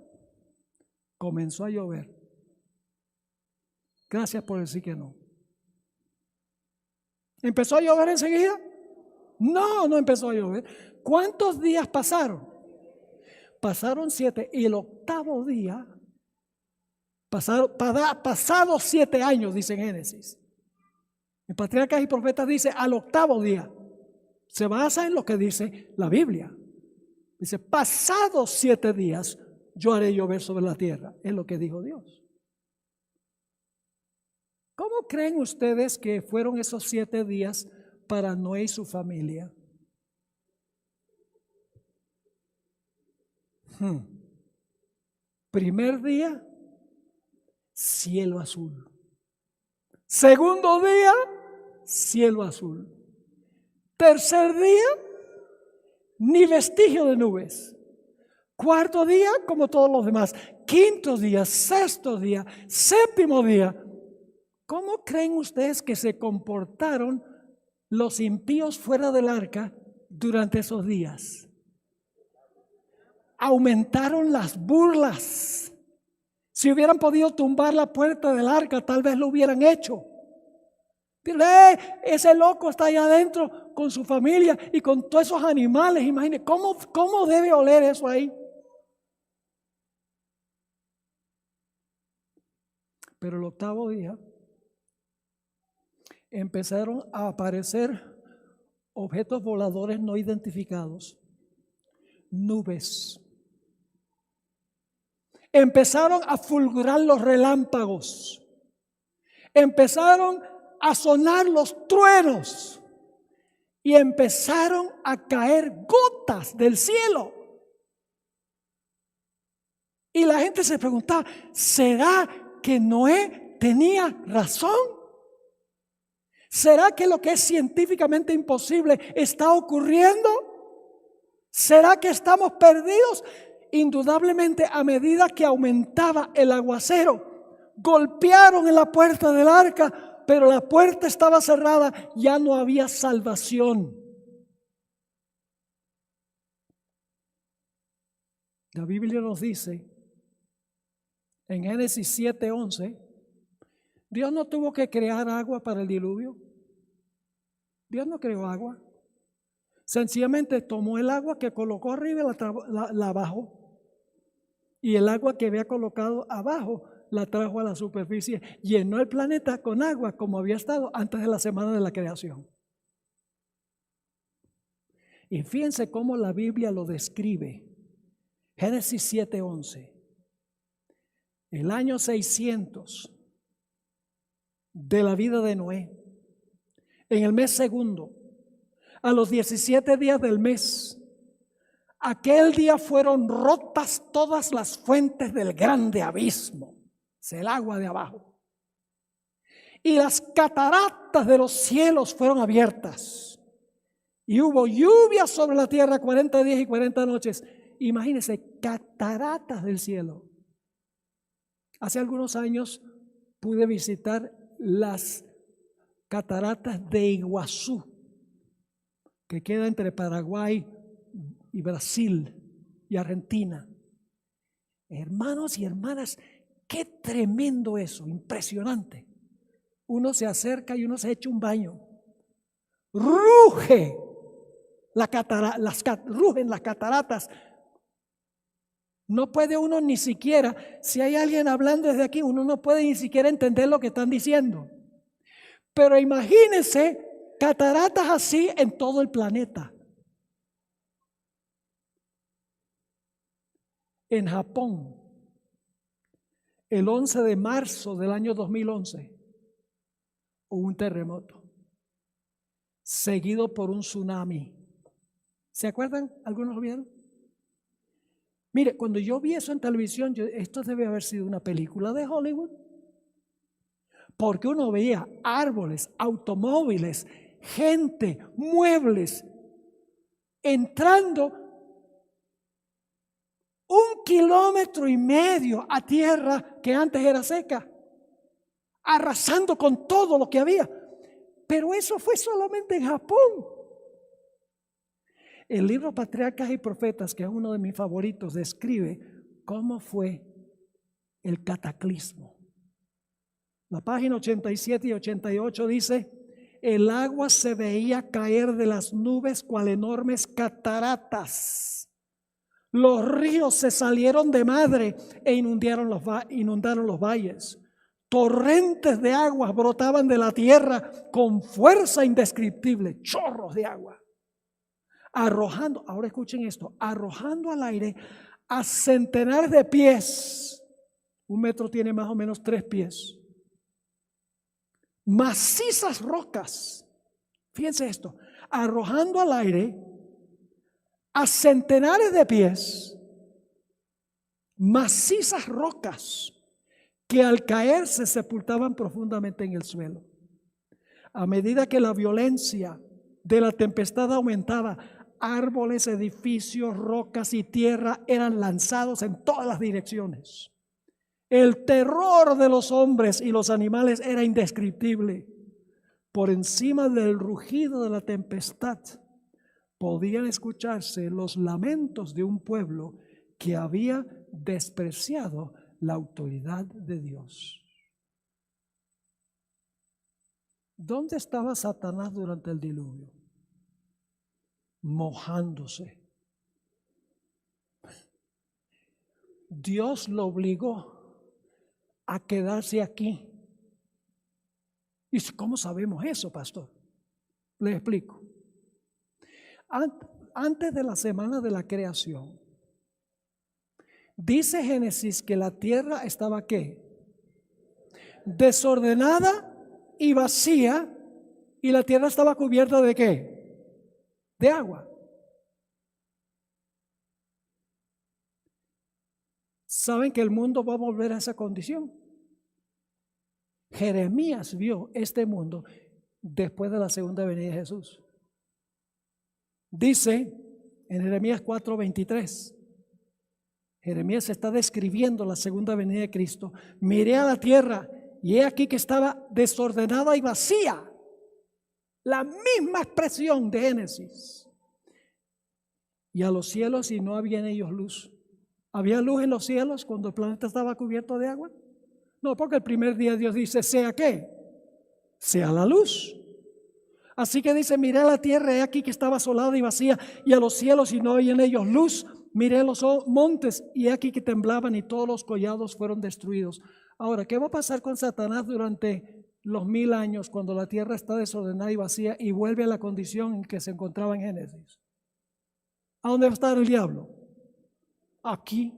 comenzó a llover. Gracias por decir que no. ¿Empezó a llover enseguida? No, no empezó a llover. ¿Cuántos días pasaron? Pasaron 7 y el octavo día, pasados 7 años, dice en Génesis. En Patriarcas y Profetas dice al octavo día. Se basa en lo que dice la Biblia. Dice, pasados 7 días, yo haré llover sobre la tierra. Es lo que dijo Dios. ¿Cómo creen ustedes que fueron esos 7 días para Noé y su familia? Primer día, cielo azul. Segundo día, cielo azul. Tercer día, ni vestigio de nubes. Cuarto día, como todos los demás. Quinto día, sexto día, séptimo día. ¿Cómo creen ustedes que se comportaron los impíos fuera del arca durante esos días? Aumentaron las burlas. Si hubieran podido tumbar la puerta del arca, tal vez lo hubieran hecho. Dile, ese loco está allá adentro con su familia y con todos esos animales. Imagínense, ¿cómo debe oler eso ahí? Pero el octavo día empezaron a aparecer objetos voladores no identificados, nubes. Empezaron a fulgurar los relámpagos. Empezaron a sonar los truenos. Y empezaron a caer gotas del cielo. Y la gente se preguntaba, ¿será que Noé tenía razón? ¿Será que lo que es científicamente imposible está ocurriendo? ¿Será que estamos perdidos? Indudablemente, a medida que aumentaba el aguacero, golpearon en la puerta del arca, pero la puerta estaba cerrada, ya no había salvación. La Biblia nos dice en Génesis 7:11, Dios no tuvo que crear agua para el diluvio. Dios no creó agua. Sencillamente tomó el agua que colocó arriba y la bajó. Y el agua que había colocado abajo la trajo a la superficie. Llenó el planeta con agua como había estado antes de la semana de la creación. Y fíjense cómo la Biblia lo describe. Génesis 7:11. El año 600 de la vida de Noé, en el mes segundo, a los 17 días del mes, aquel día fueron rotas todas las fuentes del grande abismo, es el agua de abajo, y las cataratas de los cielos fueron abiertas, y hubo lluvia sobre la tierra 40 días y 40 noches. Imagínense, cataratas del cielo. Hace algunos años pude visitar las cataratas de Iguazú, que queda entre Paraguay y Brasil y Argentina. Hermanos y hermanas, qué tremendo eso, impresionante. Uno se acerca y uno se echa un baño. Ruge rugen las cataratas. No puede uno ni siquiera, si hay alguien hablando desde aquí, uno no puede ni siquiera entender lo que están diciendo. Pero imagínense cataratas así en todo el planeta. En Japón, el 11 de marzo del año 2011, hubo un terremoto, seguido por un tsunami. ¿Se acuerdan? ¿Algunos lo vieron? Mire, cuando yo vi eso en televisión, esto debe haber sido una película de Hollywood. Porque uno veía árboles, automóviles, gente, muebles, entrando 1,5 kilómetros a tierra que antes era seca, arrasando con todo lo que había. Pero eso fue solamente en Japón. El libro Patriarcas y Profetas, que es uno de mis favoritos, describe cómo fue el cataclismo. La página 87 y 88 dice: el agua se veía caer de las nubes cual enormes cataratas. Los ríos se salieron de madre e inundaron los valles. Torrentes de agua brotaban de la tierra con fuerza indescriptible, chorros de agua. Arrojando, ahora escuchen esto, arrojando al aire a centenares de pies. 1 metro tiene más o menos 3 pies. Macizas rocas. Fíjense esto, arrojando al aire a centenares de pies, macizas rocas que al caer se sepultaban profundamente en el suelo. A medida que la violencia de la tempestad aumentaba, árboles, edificios, rocas y tierra eran lanzados en todas las direcciones. El terror de los hombres y los animales era indescriptible. Por encima del rugido de la tempestad podían escucharse los lamentos de un pueblo que había despreciado la autoridad de Dios. ¿Dónde estaba Satanás durante el diluvio? Mojándose. Dios lo obligó a quedarse aquí. ¿Y cómo sabemos eso, pastor? Le explico. Antes de la semana de la creación, dice Génesis que la tierra estaba ¿qué? Desordenada y vacía, y la tierra estaba cubierta ¿de qué? De agua. ¿Saben que el mundo va a volver a esa condición? Jeremías vio este mundo después de la segunda venida de Jesús. Dice en Jeremías 4:23, Jeremías está describiendo la segunda venida de Cristo. Miré a la tierra y he aquí que estaba desordenada y vacía. La misma expresión de Génesis. Y a los cielos y no había en ellos luz. ¿Había luz en los cielos cuando el planeta estaba cubierto de agua? No, porque el primer día Dios dice, ¿sea qué? Sea la luz. Así que dice, miré a la tierra, he aquí que estaba asolada y vacía, y a los cielos y no había en ellos luz. Miré los montes y he aquí que temblaban y todos los collados fueron destruidos. Ahora, ¿qué va a pasar con Satanás durante los 1000 años cuando la tierra está desordenada y vacía y vuelve a la condición en que se encontraba en Génesis? ¿A dónde va a estar el diablo? Aquí.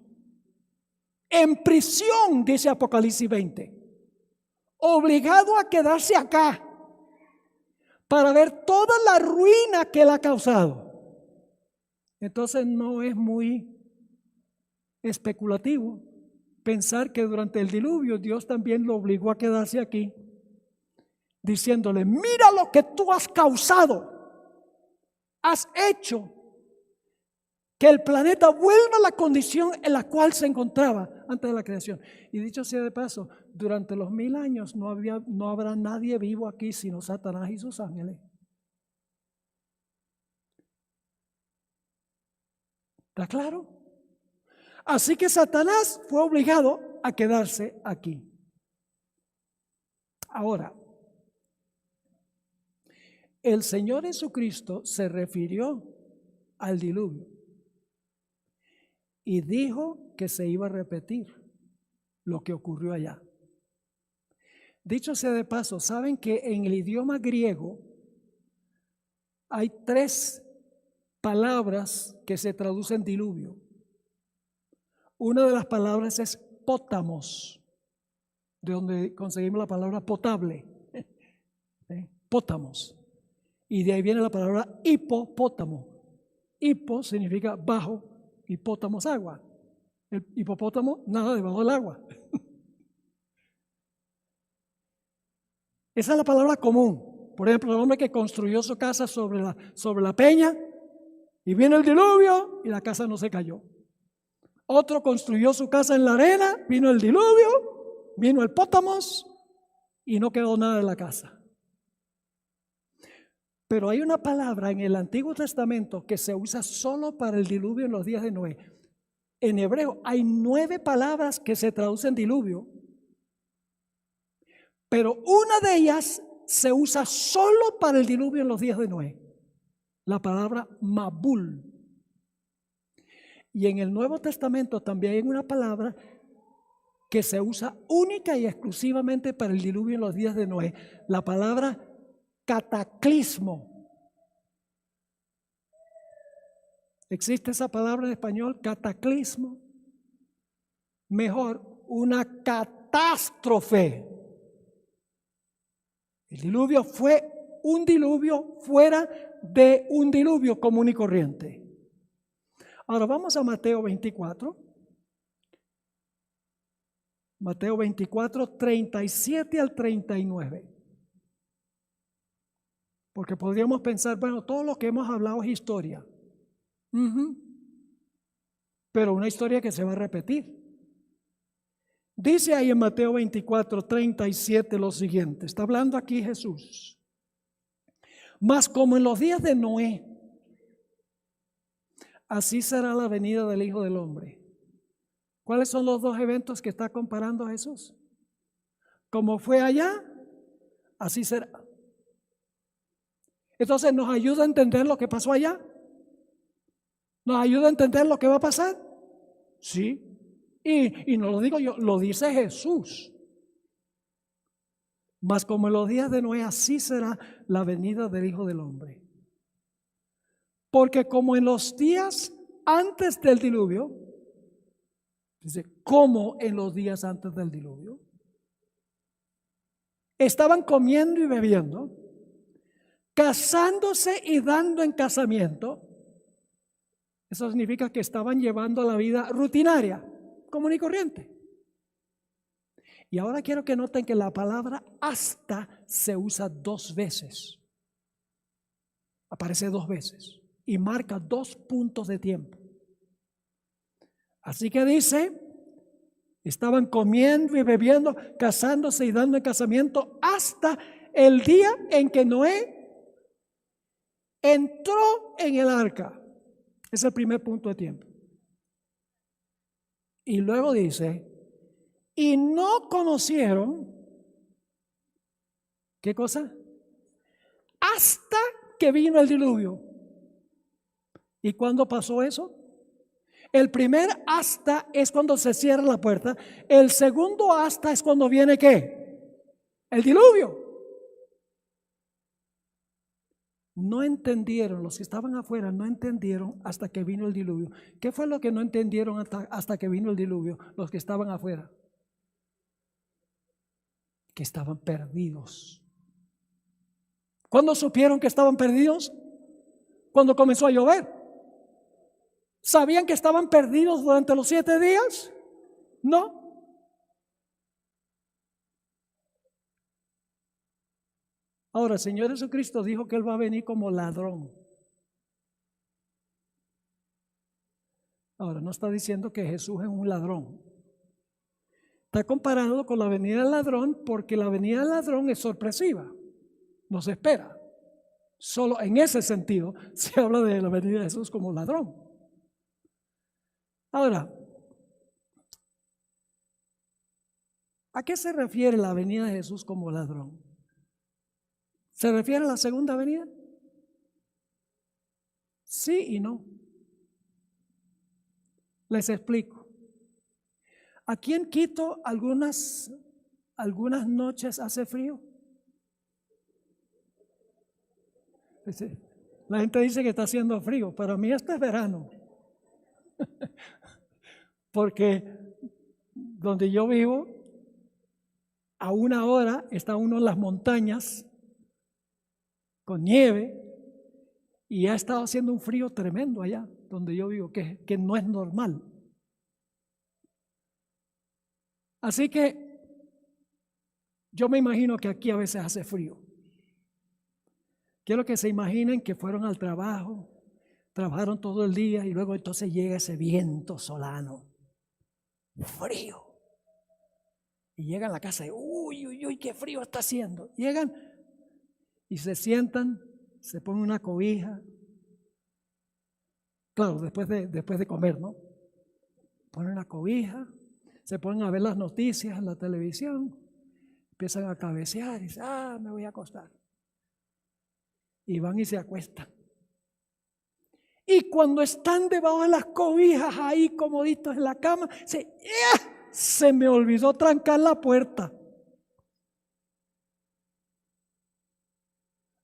En prisión, dice Apocalipsis 20. Obligado a quedarse acá para ver toda la ruina que él ha causado. Entonces no es muy especulativo pensar que durante el diluvio Dios también lo obligó a quedarse aquí, diciéndole, mira lo que tú has causado, has hecho que el planeta vuelva a la condición en la cual se encontraba antes de la creación. Y dicho sea de paso, durante los 1000 años no habrá nadie vivo aquí sino Satanás y sus ángeles. ¿Está claro? Así que Satanás fue obligado a quedarse aquí. Ahora, el Señor Jesucristo se refirió al diluvio y dijo que se iba a repetir lo que ocurrió allá. Dicho sea de paso, ¿saben que en el idioma griego hay 3 palabras que se traducen diluvio? Una de las palabras es pótamos, de donde conseguimos la palabra potable, pótamos. Y de ahí viene la palabra hipopótamo. Hipo significa bajo y pótamos agua. El hipopótamo nada debajo del agua. Esa es la palabra común. Por ejemplo, el hombre que construyó su casa sobre la peña y vino el diluvio y la casa no se cayó. Otro construyó su casa en la arena, vino el diluvio, vino el pótamos y no quedó nada de la casa. Pero hay una palabra en el Antiguo Testamento que se usa solo para el diluvio en los días de Noé. En hebreo hay 9 palabras que se traducen diluvio, pero una de ellas se usa solo para el diluvio en los días de Noé. La palabra Mabul. Y en el Nuevo Testamento también hay una palabra que se usa única y exclusivamente para el diluvio en los días de Noé. La palabra cataclismo. ¿Existe esa palabra en español? Cataclismo. Mejor, una catástrofe. El diluvio fue un diluvio fuera de un diluvio común y corriente. Ahora vamos a Mateo 24. Mateo 24, 37 al 39. Porque podríamos pensar, bueno, todo lo que hemos hablado es historia. Pero una historia que se va a repetir. Dice ahí en Mateo 24, 37 lo siguiente. Está hablando aquí Jesús. Mas como en los días de Noé, así será la venida del Hijo del Hombre. ¿Cuáles son los 2 eventos que está comparando Jesús? Como fue allá, así será. Entonces, ¿nos ayuda a entender lo que pasó allá? ¿Nos ayuda a entender lo que va a pasar? Sí. Y no lo digo yo, lo dice Jesús. Mas como en los días de Noé, así será la venida del Hijo del Hombre. Porque como en los días antes del diluvio, dice, como en los días antes del diluvio, estaban comiendo y bebiendo, casándose y dando en casamiento. Eso significa que estaban llevando la vida rutinaria, común y corriente. Y ahora quiero que noten que la palabra hasta se usa 2 veces. Aparece 2 veces y marca 2 puntos de tiempo. Así que dice, estaban comiendo y bebiendo, casándose y dando en casamiento hasta el día en que Noé entró en el arca. Es el primer punto de tiempo. Y luego dice, y no conocieron, ¿qué cosa? Hasta que vino el diluvio. ¿Y cuándo pasó eso? El primer hasta es cuando se cierra la puerta. El segundo hasta es cuando viene ¿qué? El diluvio. No entendieron, los que estaban afuera no entendieron hasta que vino el diluvio. ¿Qué fue lo que no entendieron hasta que vino el diluvio? Los que estaban afuera. Que estaban perdidos. ¿Cuándo supieron que estaban perdidos? Cuando comenzó a llover. ¿Sabían que estaban perdidos durante los 7 días? No. Ahora, el Señor Jesucristo dijo que Él va a venir como ladrón. Ahora, no está diciendo que Jesús es un ladrón. Está comparando con la venida del ladrón porque la venida del ladrón es sorpresiva. No se espera. Solo en ese sentido se habla de la venida de Jesús como ladrón. Ahora, ¿a qué se refiere la venida de Jesús como ladrón? ¿Se refiere a la segunda venida? Sí y no. Les explico. Aquí en Quito algunas noches hace frío. La gente dice que está haciendo frío, pero a mí esto es verano. Porque donde yo vivo, a 1 hora está uno en las montañas con nieve y ha estado haciendo un frío tremendo allá donde yo vivo, que no es normal. Así que yo me imagino que aquí a veces hace frío. Quiero que se imaginen que fueron al trabajo, trabajaron todo el día y luego entonces llega ese viento solano, frío. Y llegan a la casa y uy, qué frío está haciendo. Llegan y se sientan, se ponen una cobija. Claro, después de comer, ¿no? Ponen una cobija, se ponen a ver las noticias en la televisión, empiezan a cabecear y dicen, me voy a acostar. Y van y se acuestan. Y cuando están debajo de las cobijas ahí comoditos en la cama, se me olvidó trancar la puerta.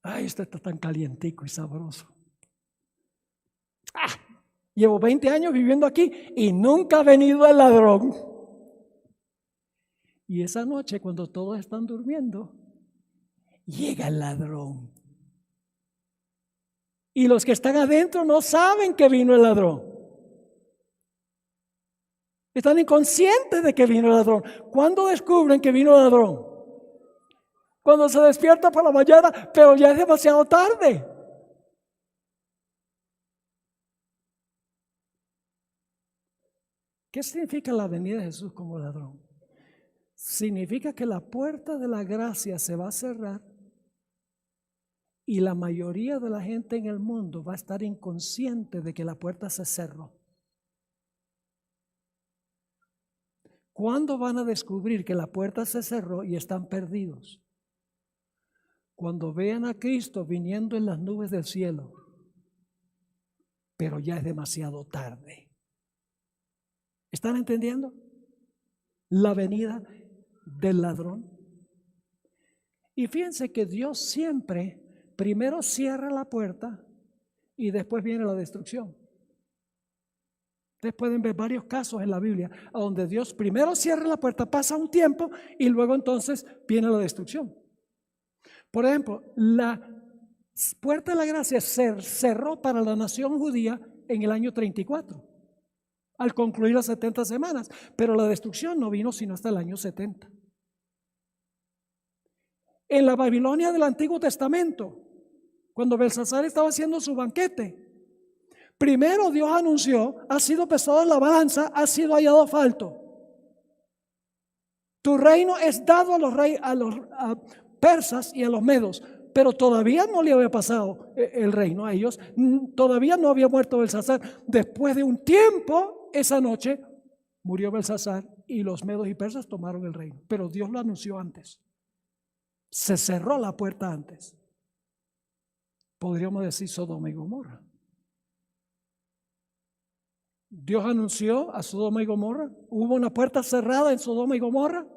Ay, esto está tan calientico y sabroso. Llevo 20 años viviendo aquí y nunca ha venido el ladrón. Y esa noche, cuando todos están durmiendo, llega el ladrón. Y los que están adentro no saben que vino el ladrón. Están inconscientes de que vino el ladrón. ¿Cuándo descubren que vino el ladrón? Cuando se despierta por la mañana, pero ya es demasiado tarde. ¿Qué significa la venida de Jesús como ladrón? Significa que la puerta de la gracia se va a cerrar y la mayoría de la gente en el mundo va a estar inconsciente de que la puerta se cerró. ¿Cuándo van a descubrir que la puerta se cerró y están perdidos? Cuando vean a Cristo viniendo en las nubes del cielo, pero ya es demasiado tarde. ¿Están entendiendo? La venida del ladrón. Y fíjense que Dios siempre primero cierra la puerta y después viene la destrucción. Ustedes pueden ver varios casos en la Biblia donde Dios primero cierra la puerta, pasa un tiempo y luego entonces viene la destrucción. Por ejemplo, la puerta de la gracia se cerró para la nación judía en el año 34, al concluir las 70 semanas, pero la destrucción no vino sino hasta el año 70. en la Babilonia del Antiguo Testamento, cuando Belsasar estaba haciendo su banquete. Primero Dios anunció: ha sido pesado en la balanza, ha sido hallado falto. Tu reino es dado a los persas y a los medos. Pero todavía no le había pasado el reino a ellos. Todavía no había muerto Belsasar. Después de un tiempo, esa noche, murió Belsasar y los medos y persas tomaron el reino. Pero Dios lo anunció antes. Se cerró la puerta antes. Podríamos decir Sodoma y Gomorra. Dios anunció a Sodoma y Gomorra. ¿Hubo una puerta cerrada en Sodoma y Gomorra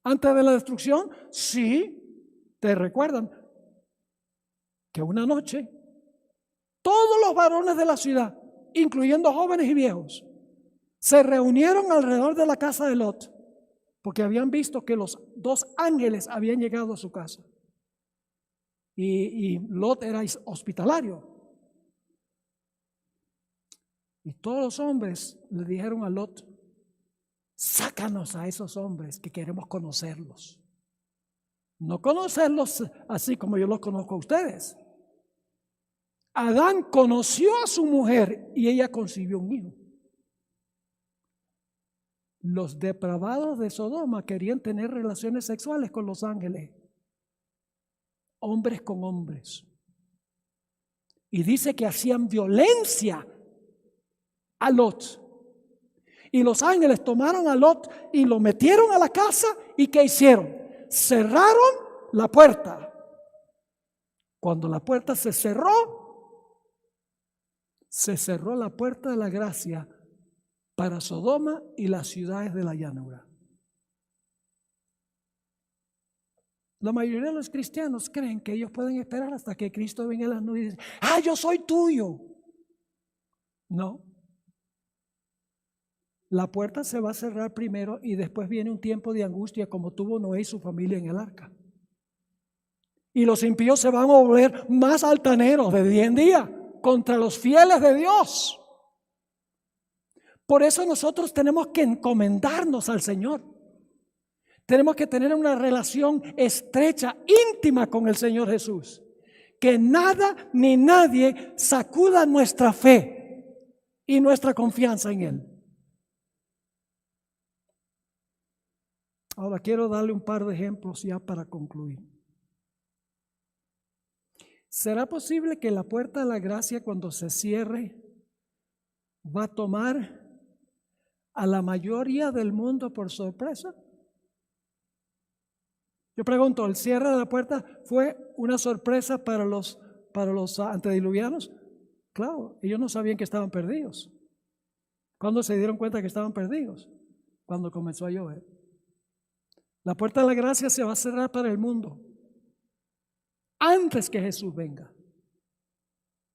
antes de la destrucción? Sí. ¿Te recuerdan? Que una noche todos los varones de la ciudad, incluyendo jóvenes y viejos, se reunieron alrededor de la casa de Lot, porque habían visto que los 2 ángeles habían llegado a su casa. Y Lot era hospitalario. Y todos los hombres le dijeron a Lot: sácanos a esos hombres, que queremos conocerlos. No conocerlos así como yo los conozco a ustedes. Adán conoció a su mujer y ella concibió un hijo. Los depravados de Sodoma querían tener relaciones sexuales con los ángeles, hombres con hombres. Y dice que hacían violencia a Lot. Y los ángeles tomaron a Lot y lo metieron a la casa. ¿Y qué hicieron? Cerraron la puerta. Cuando la puerta se cerró la puerta de la gracia para Sodoma y las ciudades de la llanura. La mayoría de los cristianos creen que ellos pueden esperar hasta que Cristo venga en las nubes y dice: ¡ah, yo soy tuyo! No. La puerta se va a cerrar primero y después viene un tiempo de angustia, como tuvo Noé y su familia en el arca. Y los impíos se van a volver más altaneros de día en día contra los fieles de Dios. Por eso nosotros tenemos que encomendarnos al Señor. Tenemos que tener una relación estrecha, íntima con el Señor Jesús. Que nada ni nadie sacuda nuestra fe y nuestra confianza en Él. Ahora quiero darle un par de ejemplos ya para concluir. ¿Será posible que la puerta de la gracia, cuando se cierre, va a tomar a la mayoría del mundo por sorpresa? Yo pregunto, ¿el cierre de la puerta fue una sorpresa para los antediluvianos? Claro, ellos no sabían que estaban perdidos. ¿Cuándo se dieron cuenta que estaban perdidos? Cuando comenzó a llover. La puerta de la gracia se va a cerrar para el mundo antes que Jesús venga.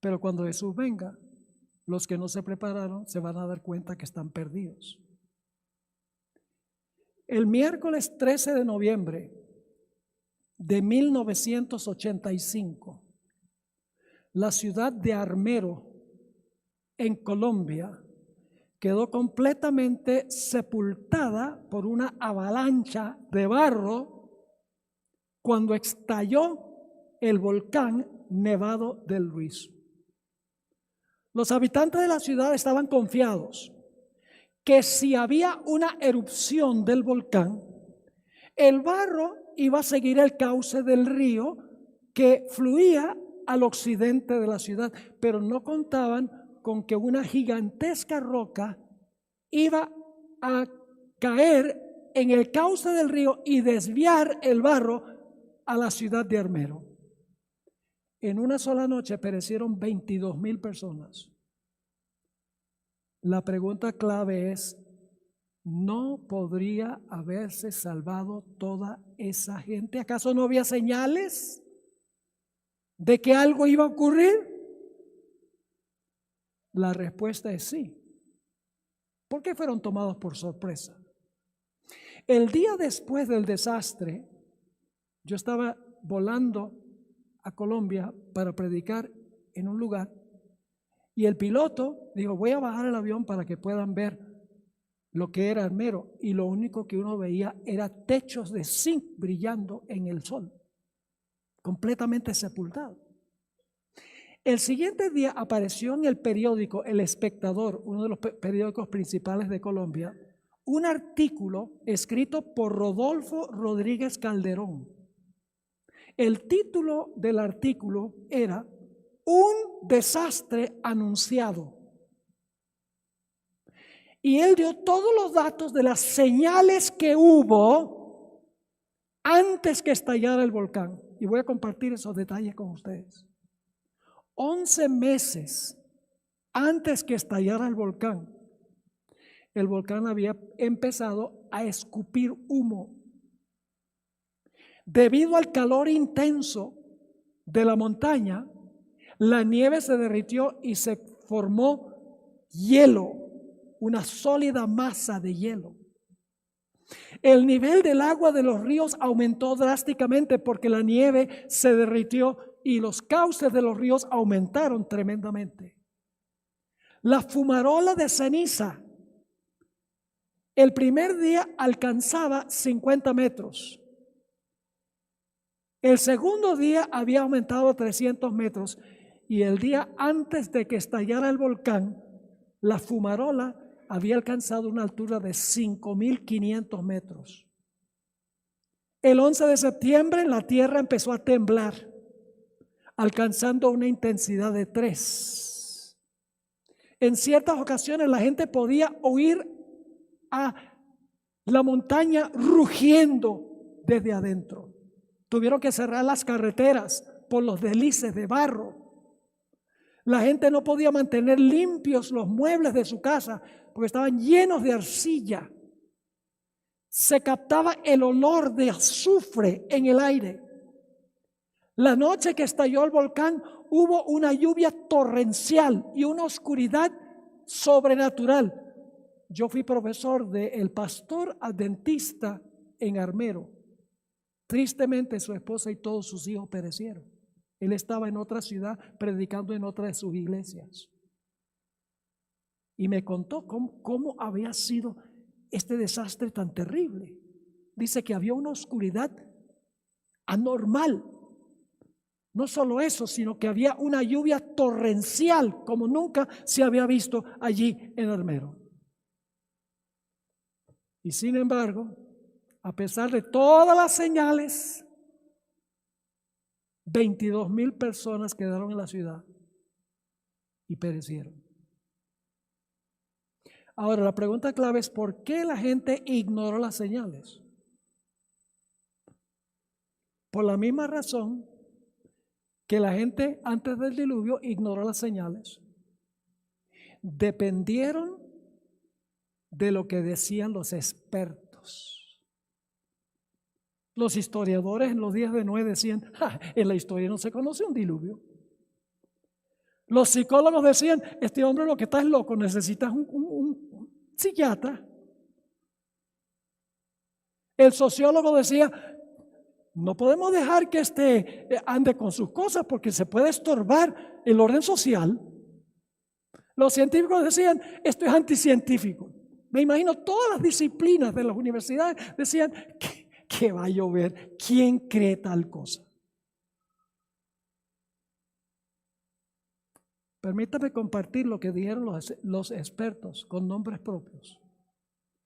Pero cuando Jesús venga, los que no se prepararon se van a dar cuenta que están perdidos. El miércoles 13 de noviembre de 1985, la ciudad de Armero, en Colombia, quedó completamente sepultada por una avalancha de barro cuando estalló el volcán Nevado del Ruiz. Los habitantes de la ciudad estaban confiados que si había una erupción del volcán, el barro iba a seguir el cauce del río que fluía al occidente de la ciudad, pero no contaban con que una gigantesca roca iba a caer en el cauce del río y desviar el barro a la ciudad de Armero. En una sola noche perecieron 22,000 personas. La pregunta clave es: ¿no podría haberse salvado toda esa gente? ¿Acaso no había señales de que algo iba a ocurrir? La respuesta es sí. ¿Por qué fueron tomados por sorpresa? El día después del desastre, yo estaba volando a Colombia para predicar en un lugar y el piloto dijo: voy a bajar el avión para que puedan ver lo que era Armero, y lo único que uno veía era techos de zinc brillando en el sol. completamente sepultado. El siguiente día apareció en el periódico El Espectador, uno de los periódicos principales de Colombia, un artículo escrito por Rodolfo Rodríguez Calderón. El título del artículo era "Un desastre anunciado". Y él dio todos los datos de las señales que hubo antes que estallara el volcán. Y voy a compartir esos detalles con ustedes. 11 meses antes que estallara el volcán había empezado a escupir humo. Debido al calor intenso de la montaña, la nieve se derritió y se formó hielo, una sólida masa de hielo. El nivel del agua de los ríos aumentó drásticamente porque la nieve se derritió y los cauces de los ríos aumentaron tremendamente. La fumarola de ceniza el primer día alcanzaba 50 metros. El segundo día había aumentado a 300 metros y el día antes de que estallara el volcán, la fumarola había alcanzado una altura de 5.500 metros. El 11 de septiembre la tierra empezó a temblar, alcanzando una intensidad de 3. En ciertas ocasiones la gente podía oír a la montaña rugiendo desde adentro. Tuvieron que cerrar las carreteras por los deslices de barro. La gente no podía mantener limpios los muebles de su casa porque estaban llenos de arcilla. Se captaba el olor de azufre en el aire. La noche que estalló el volcán hubo una lluvia torrencial y una oscuridad sobrenatural. Yo fui profesor del pastor adventista en Armero. Tristemente su esposa y todos sus hijos perecieron. Él estaba en otra ciudad predicando en otra de sus iglesias. Y me contó cómo había sido este desastre tan terrible. Dice que había una oscuridad anormal. No solo eso, sino que había una lluvia torrencial como nunca se había visto allí en Armero. Y sin embargo, a pesar de todas las señales, 22,000 personas quedaron en la ciudad y perecieron. Ahora, la pregunta clave es: ¿por qué la gente ignoró las señales? Por la misma razón que la gente antes del diluvio ignoró las señales. Dependieron de lo que decían los expertos. Los historiadores en los días de Noé decían: en la historia no se conoce un diluvio. Los psicólogos decían: este hombre lo que está es loco, necesitas un psiquiatra. El sociólogo decía: no podemos dejar que ande con sus cosas porque se puede estorbar el orden social. Los científicos decían: esto es anticientífico. Me imagino todas las disciplinas de las universidades decían: que va a llover, ¿quién cree tal cosa? Permítame compartir lo que dijeron los expertos con nombres propios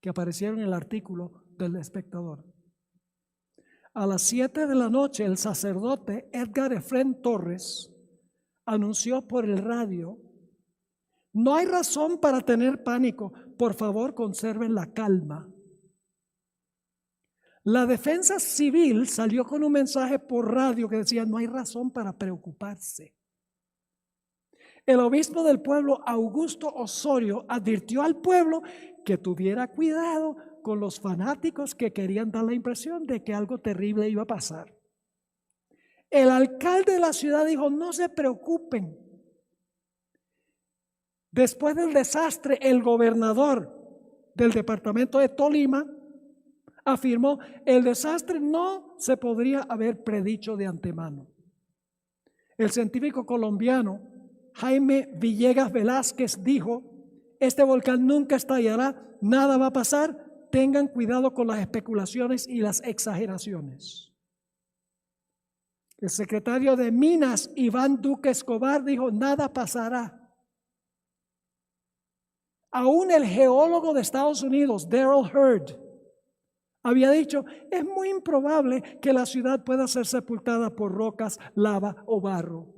que aparecieron en el artículo del Espectador. A las 7 de la noche, el sacerdote Edgar Efrén Torres anunció por el radio: no hay razón para tener pánico, por favor conserven la calma. La defensa civil salió con un mensaje por radio que decía: no hay razón para preocuparse. El obispo del pueblo, Augusto Osorio, advirtió al pueblo que tuviera cuidado con los fanáticos que querían dar la impresión de que algo terrible iba a pasar. El alcalde de la ciudad dijo: no se preocupen. Después del desastre, el gobernador del departamento de Tolima afirmó: el desastre no se podría haber predicho de antemano. El científico colombiano Jaime Villegas Velázquez dijo: este volcán nunca estallará, nada va a pasar, tengan cuidado con las especulaciones y las exageraciones. El secretario de Minas, Iván Duque Escobar, dijo, nada pasará. Aún el geólogo de Estados Unidos, Darrell Hurd, había dicho, es muy improbable que la ciudad pueda ser sepultada por rocas, lava o barro.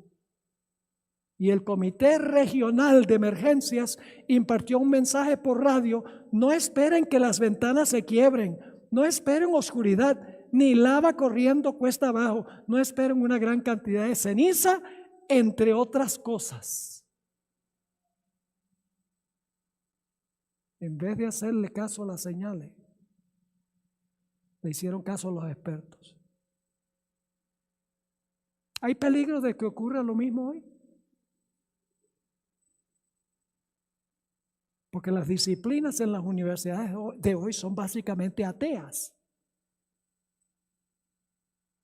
Y el Comité Regional de Emergencias impartió un mensaje por radio, no esperen que las ventanas se quiebren, no esperen oscuridad, ni lava corriendo cuesta abajo, no esperen una gran cantidad de ceniza, entre otras cosas. En vez de hacerle caso a las señales, le hicieron caso a los expertos. ¿Hay peligro de que ocurra lo mismo hoy? Porque las disciplinas en las universidades de hoy son básicamente ateas.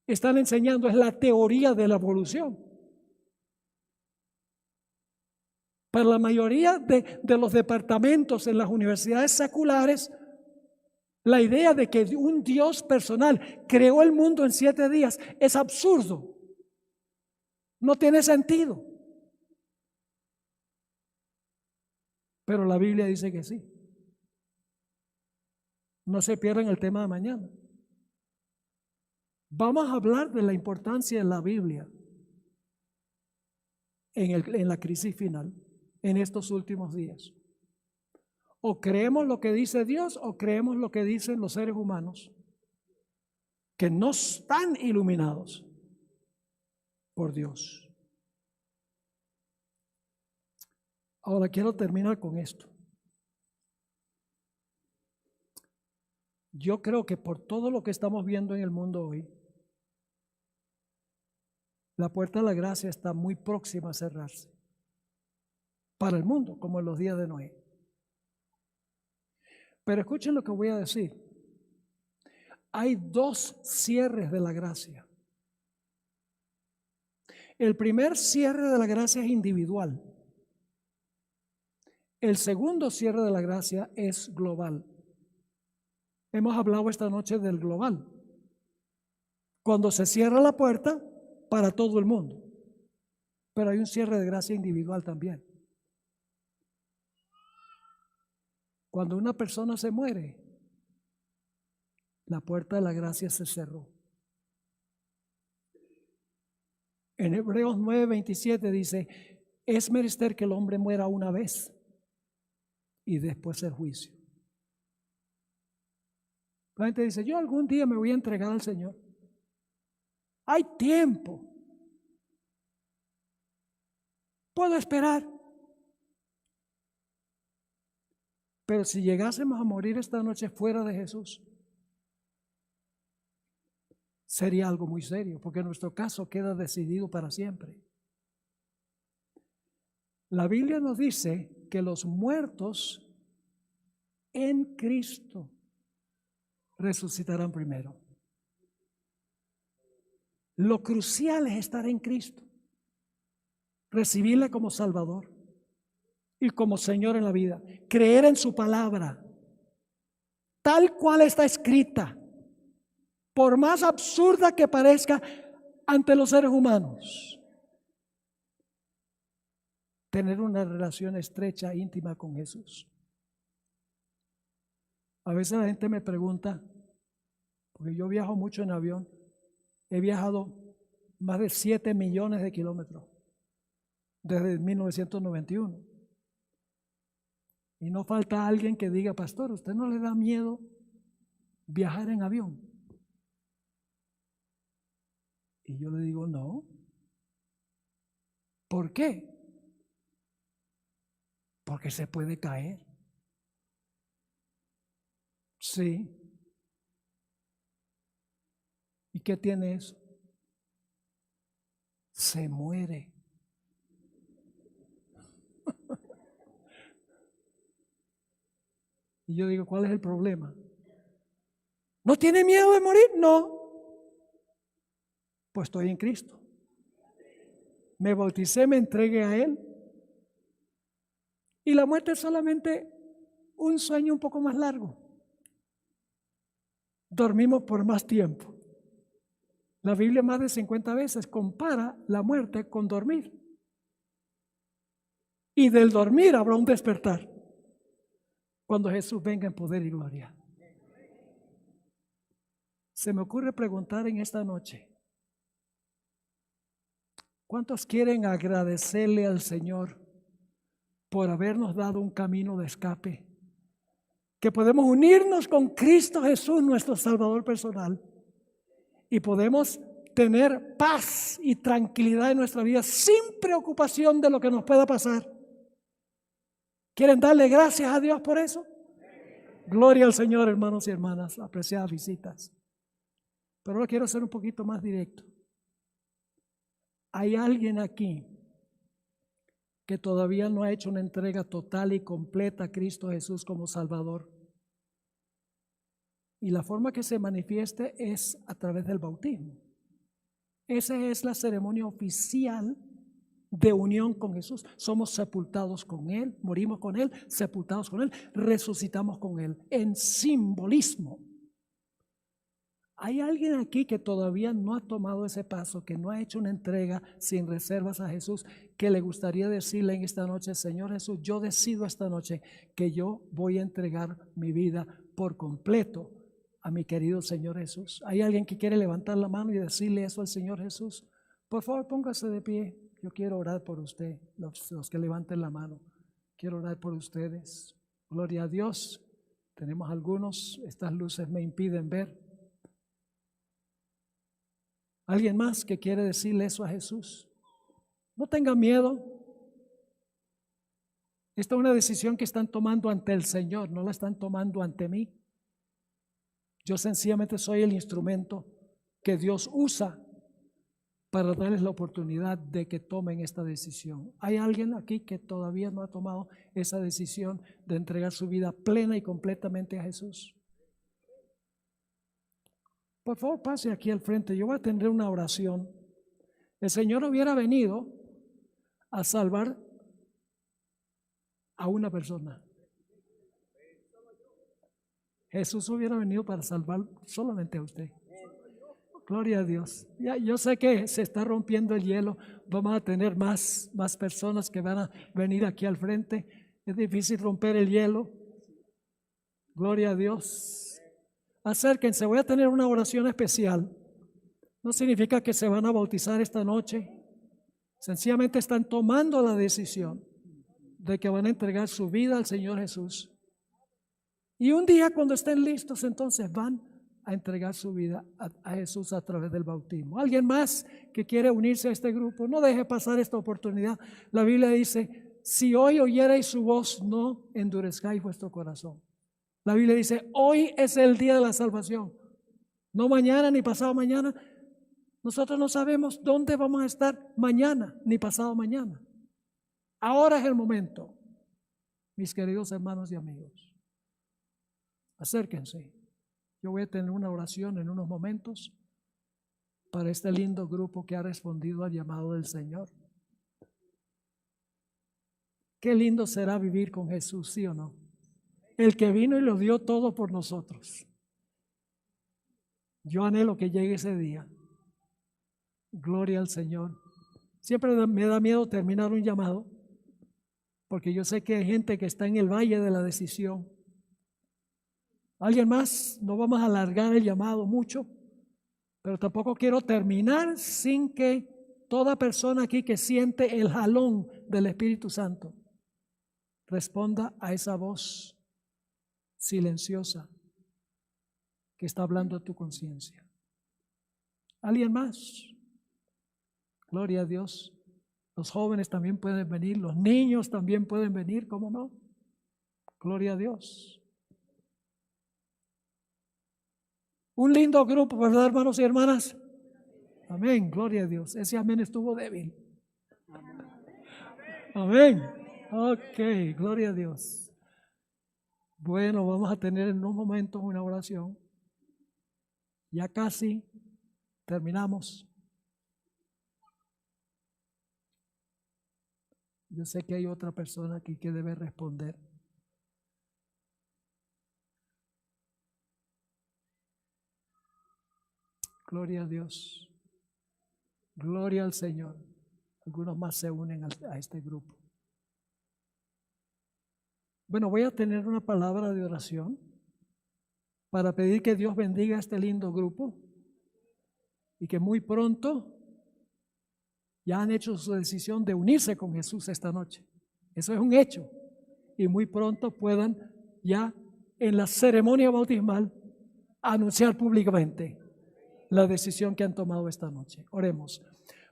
Están enseñando es la teoría de la evolución. Para la mayoría de los departamentos en las universidades seculares, la idea de que un Dios personal creó el mundo en 7 días es absurdo. No tiene sentido. Pero la Biblia dice que sí. No se pierdan el tema de mañana. Vamos a hablar de la importancia de la Biblia en la crisis final, en estos últimos días. O creemos lo que dice Dios o creemos lo que dicen los seres humanos, que no están iluminados por Dios. Ahora quiero terminar con esto. Yo creo que por todo lo que estamos viendo en el mundo hoy, la puerta de la gracia está muy próxima a cerrarse. Para el mundo, como en los días de Noé. Pero escuchen lo que voy a decir. Hay 2 cierres de la gracia. El primer cierre de la gracia es individual. El segundo cierre de la gracia es global. Hemos hablado esta noche del global. Cuando se cierra la puerta para todo el mundo. Pero hay un cierre de gracia individual también. Cuando una persona se muere, la puerta de la gracia se cerró. En Hebreos 9:27 dice, es menester que el hombre muera una vez y después el juicio. La gente dice, yo algún día me voy a entregar al Señor. Hay tiempo. Puedo esperar. Pero si llegásemos a morir esta noche fuera de Jesús, sería algo muy serio, porque nuestro caso queda decidido para siempre. La Biblia nos dice que los muertos en Cristo resucitarán primero. Lo crucial es estar en Cristo, recibirle como Salvador y como Señor en la vida, creer en su palabra, tal cual está escrita, por más absurda que parezca ante los seres humanos. Tener una relación estrecha, íntima con Jesús. A veces la gente me pregunta, porque yo viajo mucho en avión, he viajado más de 7 millones de kilómetros desde 1991. Y no falta alguien que diga, pastor, ¿usted no le da miedo viajar en avión? Y yo le digo, no. ¿Por qué? Porque se puede caer. Sí. ¿Y qué tiene eso? Se muere. Y yo digo, ¿cuál es el problema? ¿No tiene miedo de morir? No. Pues estoy en Cristo. Me bauticé, me entregué a Él. Y la muerte es solamente un sueño un poco más largo. Dormimos por más tiempo. La Biblia más de 50 veces compara la muerte con dormir. Y del dormir habrá un despertar cuando Jesús venga en poder y gloria. Se me ocurre preguntar en esta noche, ¿cuántos quieren agradecerle al Señor por habernos dado un camino de escape? Que podemos unirnos con Cristo Jesús, nuestro Salvador personal, y podemos tener paz y tranquilidad en nuestra vida sin preocupación de lo que nos pueda pasar. ¿Quieren darle gracias a Dios por eso? Gloria al Señor, hermanos y hermanas, apreciadas visitas. Pero ahora quiero ser un poquito más directo. ¿Hay alguien aquí que todavía no ha hecho una entrega total y completa a Cristo Jesús como Salvador? Y la forma que se manifieste es a través del bautismo. Esa es la ceremonia oficial de unión con Jesús. Somos sepultados con Él, morimos con Él, sepultados con Él, resucitamos con Él, en simbolismo. ¿Hay alguien aquí que todavía no ha tomado ese paso, que no ha hecho una entrega sin reservas a Jesús, que le gustaría decirle en esta noche: Señor Jesús, yo decido esta noche que yo voy a entregar mi vida por completo a mi querido Señor Jesús? ¿Hay alguien que quiere levantar la mano y decirle eso al Señor Jesús? Por favor, póngase de pie. Yo quiero orar por usted, los que levanten la mano. Quiero orar por ustedes. Gloria a Dios. Tenemos algunos, estas luces me impiden ver. ¿Alguien más que quiere decirle eso a Jesús? No tengan miedo. Esta es una decisión que están tomando ante el Señor, no la están tomando ante mí. Yo sencillamente soy el instrumento que Dios usa para darles la oportunidad de que tomen esta decisión. ¿Hay alguien aquí que todavía no ha tomado esa decisión de entregar su vida plena y completamente a Jesús? Por favor, pase aquí al frente. Yo voy a tener una oración. El Señor hubiera venido a salvar a una persona. Jesús hubiera venido para salvar solamente a usted. Gloria a Dios. Ya, yo sé que se está rompiendo el hielo. Vamos a tener más personas que van a venir aquí al frente. Es difícil romper el hielo. Gloria a Dios. Acérquense. Voy a tener una oración especial. No significa que se van a bautizar esta noche. Sencillamente están tomando la decisión de que van a entregar su vida al Señor Jesús. Y un día, cuando estén listos, entonces van a entregar su vida a Jesús a través del bautismo. ¿Alguien más que quiere unirse a este grupo? No deje pasar esta oportunidad. La Biblia dice: si hoy oyerais su voz, no endurezcáis vuestro corazón. La Biblia dice: hoy es el día de la salvación. No mañana ni pasado mañana. Nosotros no sabemos dónde vamos a estar mañana ni pasado mañana. Ahora es el momento, mis queridos hermanos y amigos. Acérquense. Yo voy a tener una oración en unos momentos para este lindo grupo que ha respondido al llamado del Señor. Qué lindo será vivir con Jesús, ¿sí o no? El que vino y lo dio todo por nosotros. Yo anhelo que llegue ese día. Gloria al Señor. Siempre me da miedo terminar un llamado, porque yo sé que hay gente que está en el valle de la decisión. ¿Alguien más? No vamos a alargar el llamado mucho, pero tampoco quiero terminar sin que toda persona aquí que siente el jalón del Espíritu Santo responda a esa voz silenciosa que está hablando a tu conciencia. ¿Alguien más? Gloria a Dios. Los jóvenes también pueden venir, los niños también pueden venir, ¿cómo no? Gloria a Dios. Un lindo grupo, ¿verdad, hermanos y hermanas? Amén, gloria a Dios. Ese amén estuvo débil. Amén. Ok, gloria a Dios. Bueno, vamos a tener en unos momentos una oración. Ya casi terminamos. Yo sé que hay otra persona aquí que debe responder. Gloria a Dios. Gloria al Señor. Algunos más se unen a este grupo. Bueno, voy a tener una palabra de oración para pedir que Dios bendiga a este lindo grupo y que muy pronto ya han hecho su decisión de unirse con Jesús esta noche. Eso es un hecho. Y muy pronto puedan ya en la ceremonia bautismal anunciar públicamente la decisión que han tomado esta noche. Oremos.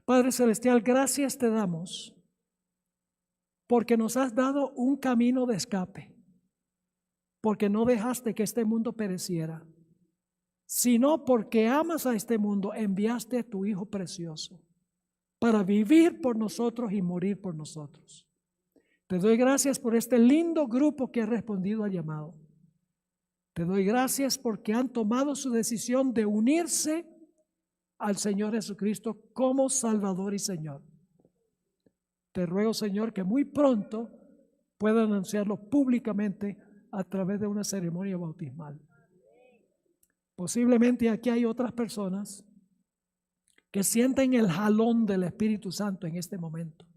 Padre Celestial, gracias te damos porque nos has dado un camino de escape, porque no dejaste que este mundo pereciera, sino porque amas a este mundo, enviaste a tu Hijo precioso para vivir por nosotros y morir por nosotros. Te doy gracias por este lindo grupo que ha respondido al llamado. Te doy gracias porque han tomado su decisión de unirse al Señor Jesucristo como Salvador y Señor. Te ruego, Señor, que muy pronto puedan anunciarlo públicamente a través de una ceremonia bautismal. Posiblemente aquí hay otras personas que sienten el jalón del Espíritu Santo en este momento,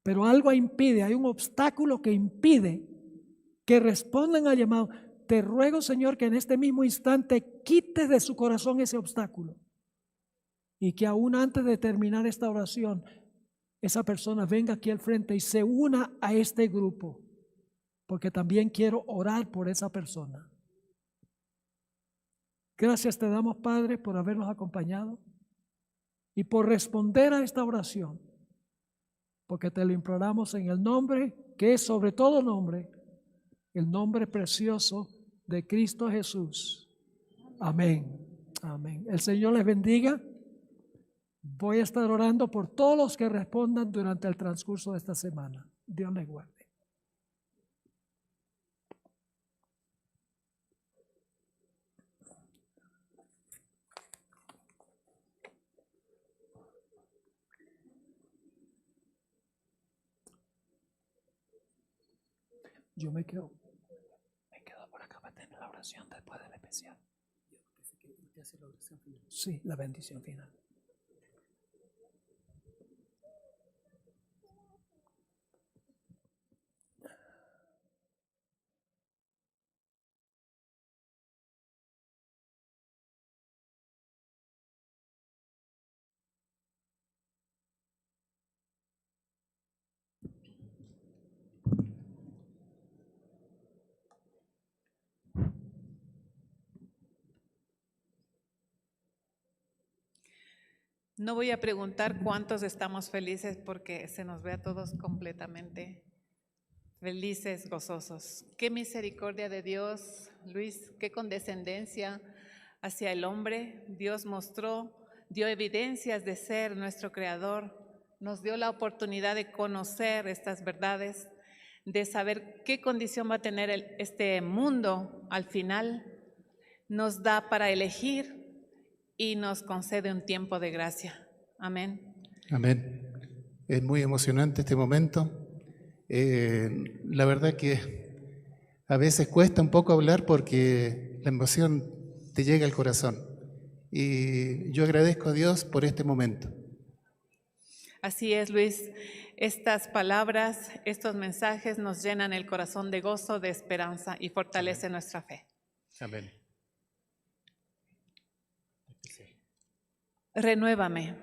pero algo impide, hay un obstáculo que impide que respondan al llamado. Te ruego, Señor, que en este mismo instante quites de su corazón ese obstáculo y que aún antes de terminar esta oración, esa persona venga aquí al frente y se una a este grupo, porque también quiero orar por esa persona. Gracias te damos, Padre, por habernos acompañado y por responder a esta oración, porque te lo imploramos en el nombre que es sobre todo nombre, el nombre precioso de Cristo Jesús. Amén. Amén. El Señor les bendiga. Voy a estar orando por todos los que respondan durante el transcurso de esta semana. Dios les guarde. Yo me quedo por acá para tener la oración después del especial. Sí, la bendición final. No voy a preguntar cuántos estamos felices porque se nos ve a todos completamente felices, gozosos. Qué misericordia de Dios, Luis, qué condescendencia hacia el hombre. Dios dio evidencias de ser nuestro creador, nos dio la oportunidad de conocer estas verdades, de saber qué condición va a tener este mundo al final. Nos da para elegir y nos concede un tiempo de gracia. Amén. Amén. Es muy emocionante este momento. La verdad que a veces cuesta un poco hablar porque la emoción te llega al corazón. Y yo agradezco a Dios por este momento. Así es, Luis. Estas palabras, estos mensajes nos llenan el corazón de gozo, de esperanza y fortalecen nuestra fe. Amén. Renuévame.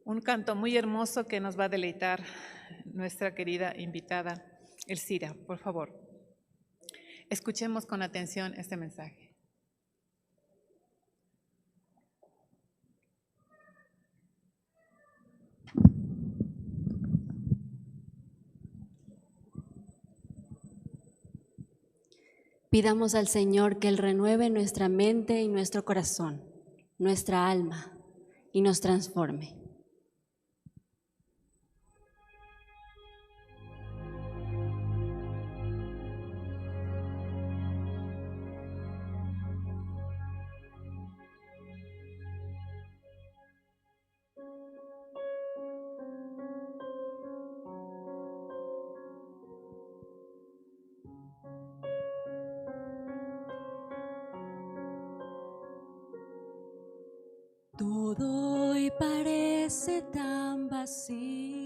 Un canto muy hermoso que nos va a deleitar nuestra querida invitada, Elcira, por favor. Escuchemos con atención este mensaje. Pidamos al Señor que Él renueve nuestra mente y nuestro corazón, nuestra alma, y nos transforme. Todo hoy parece tan vacío.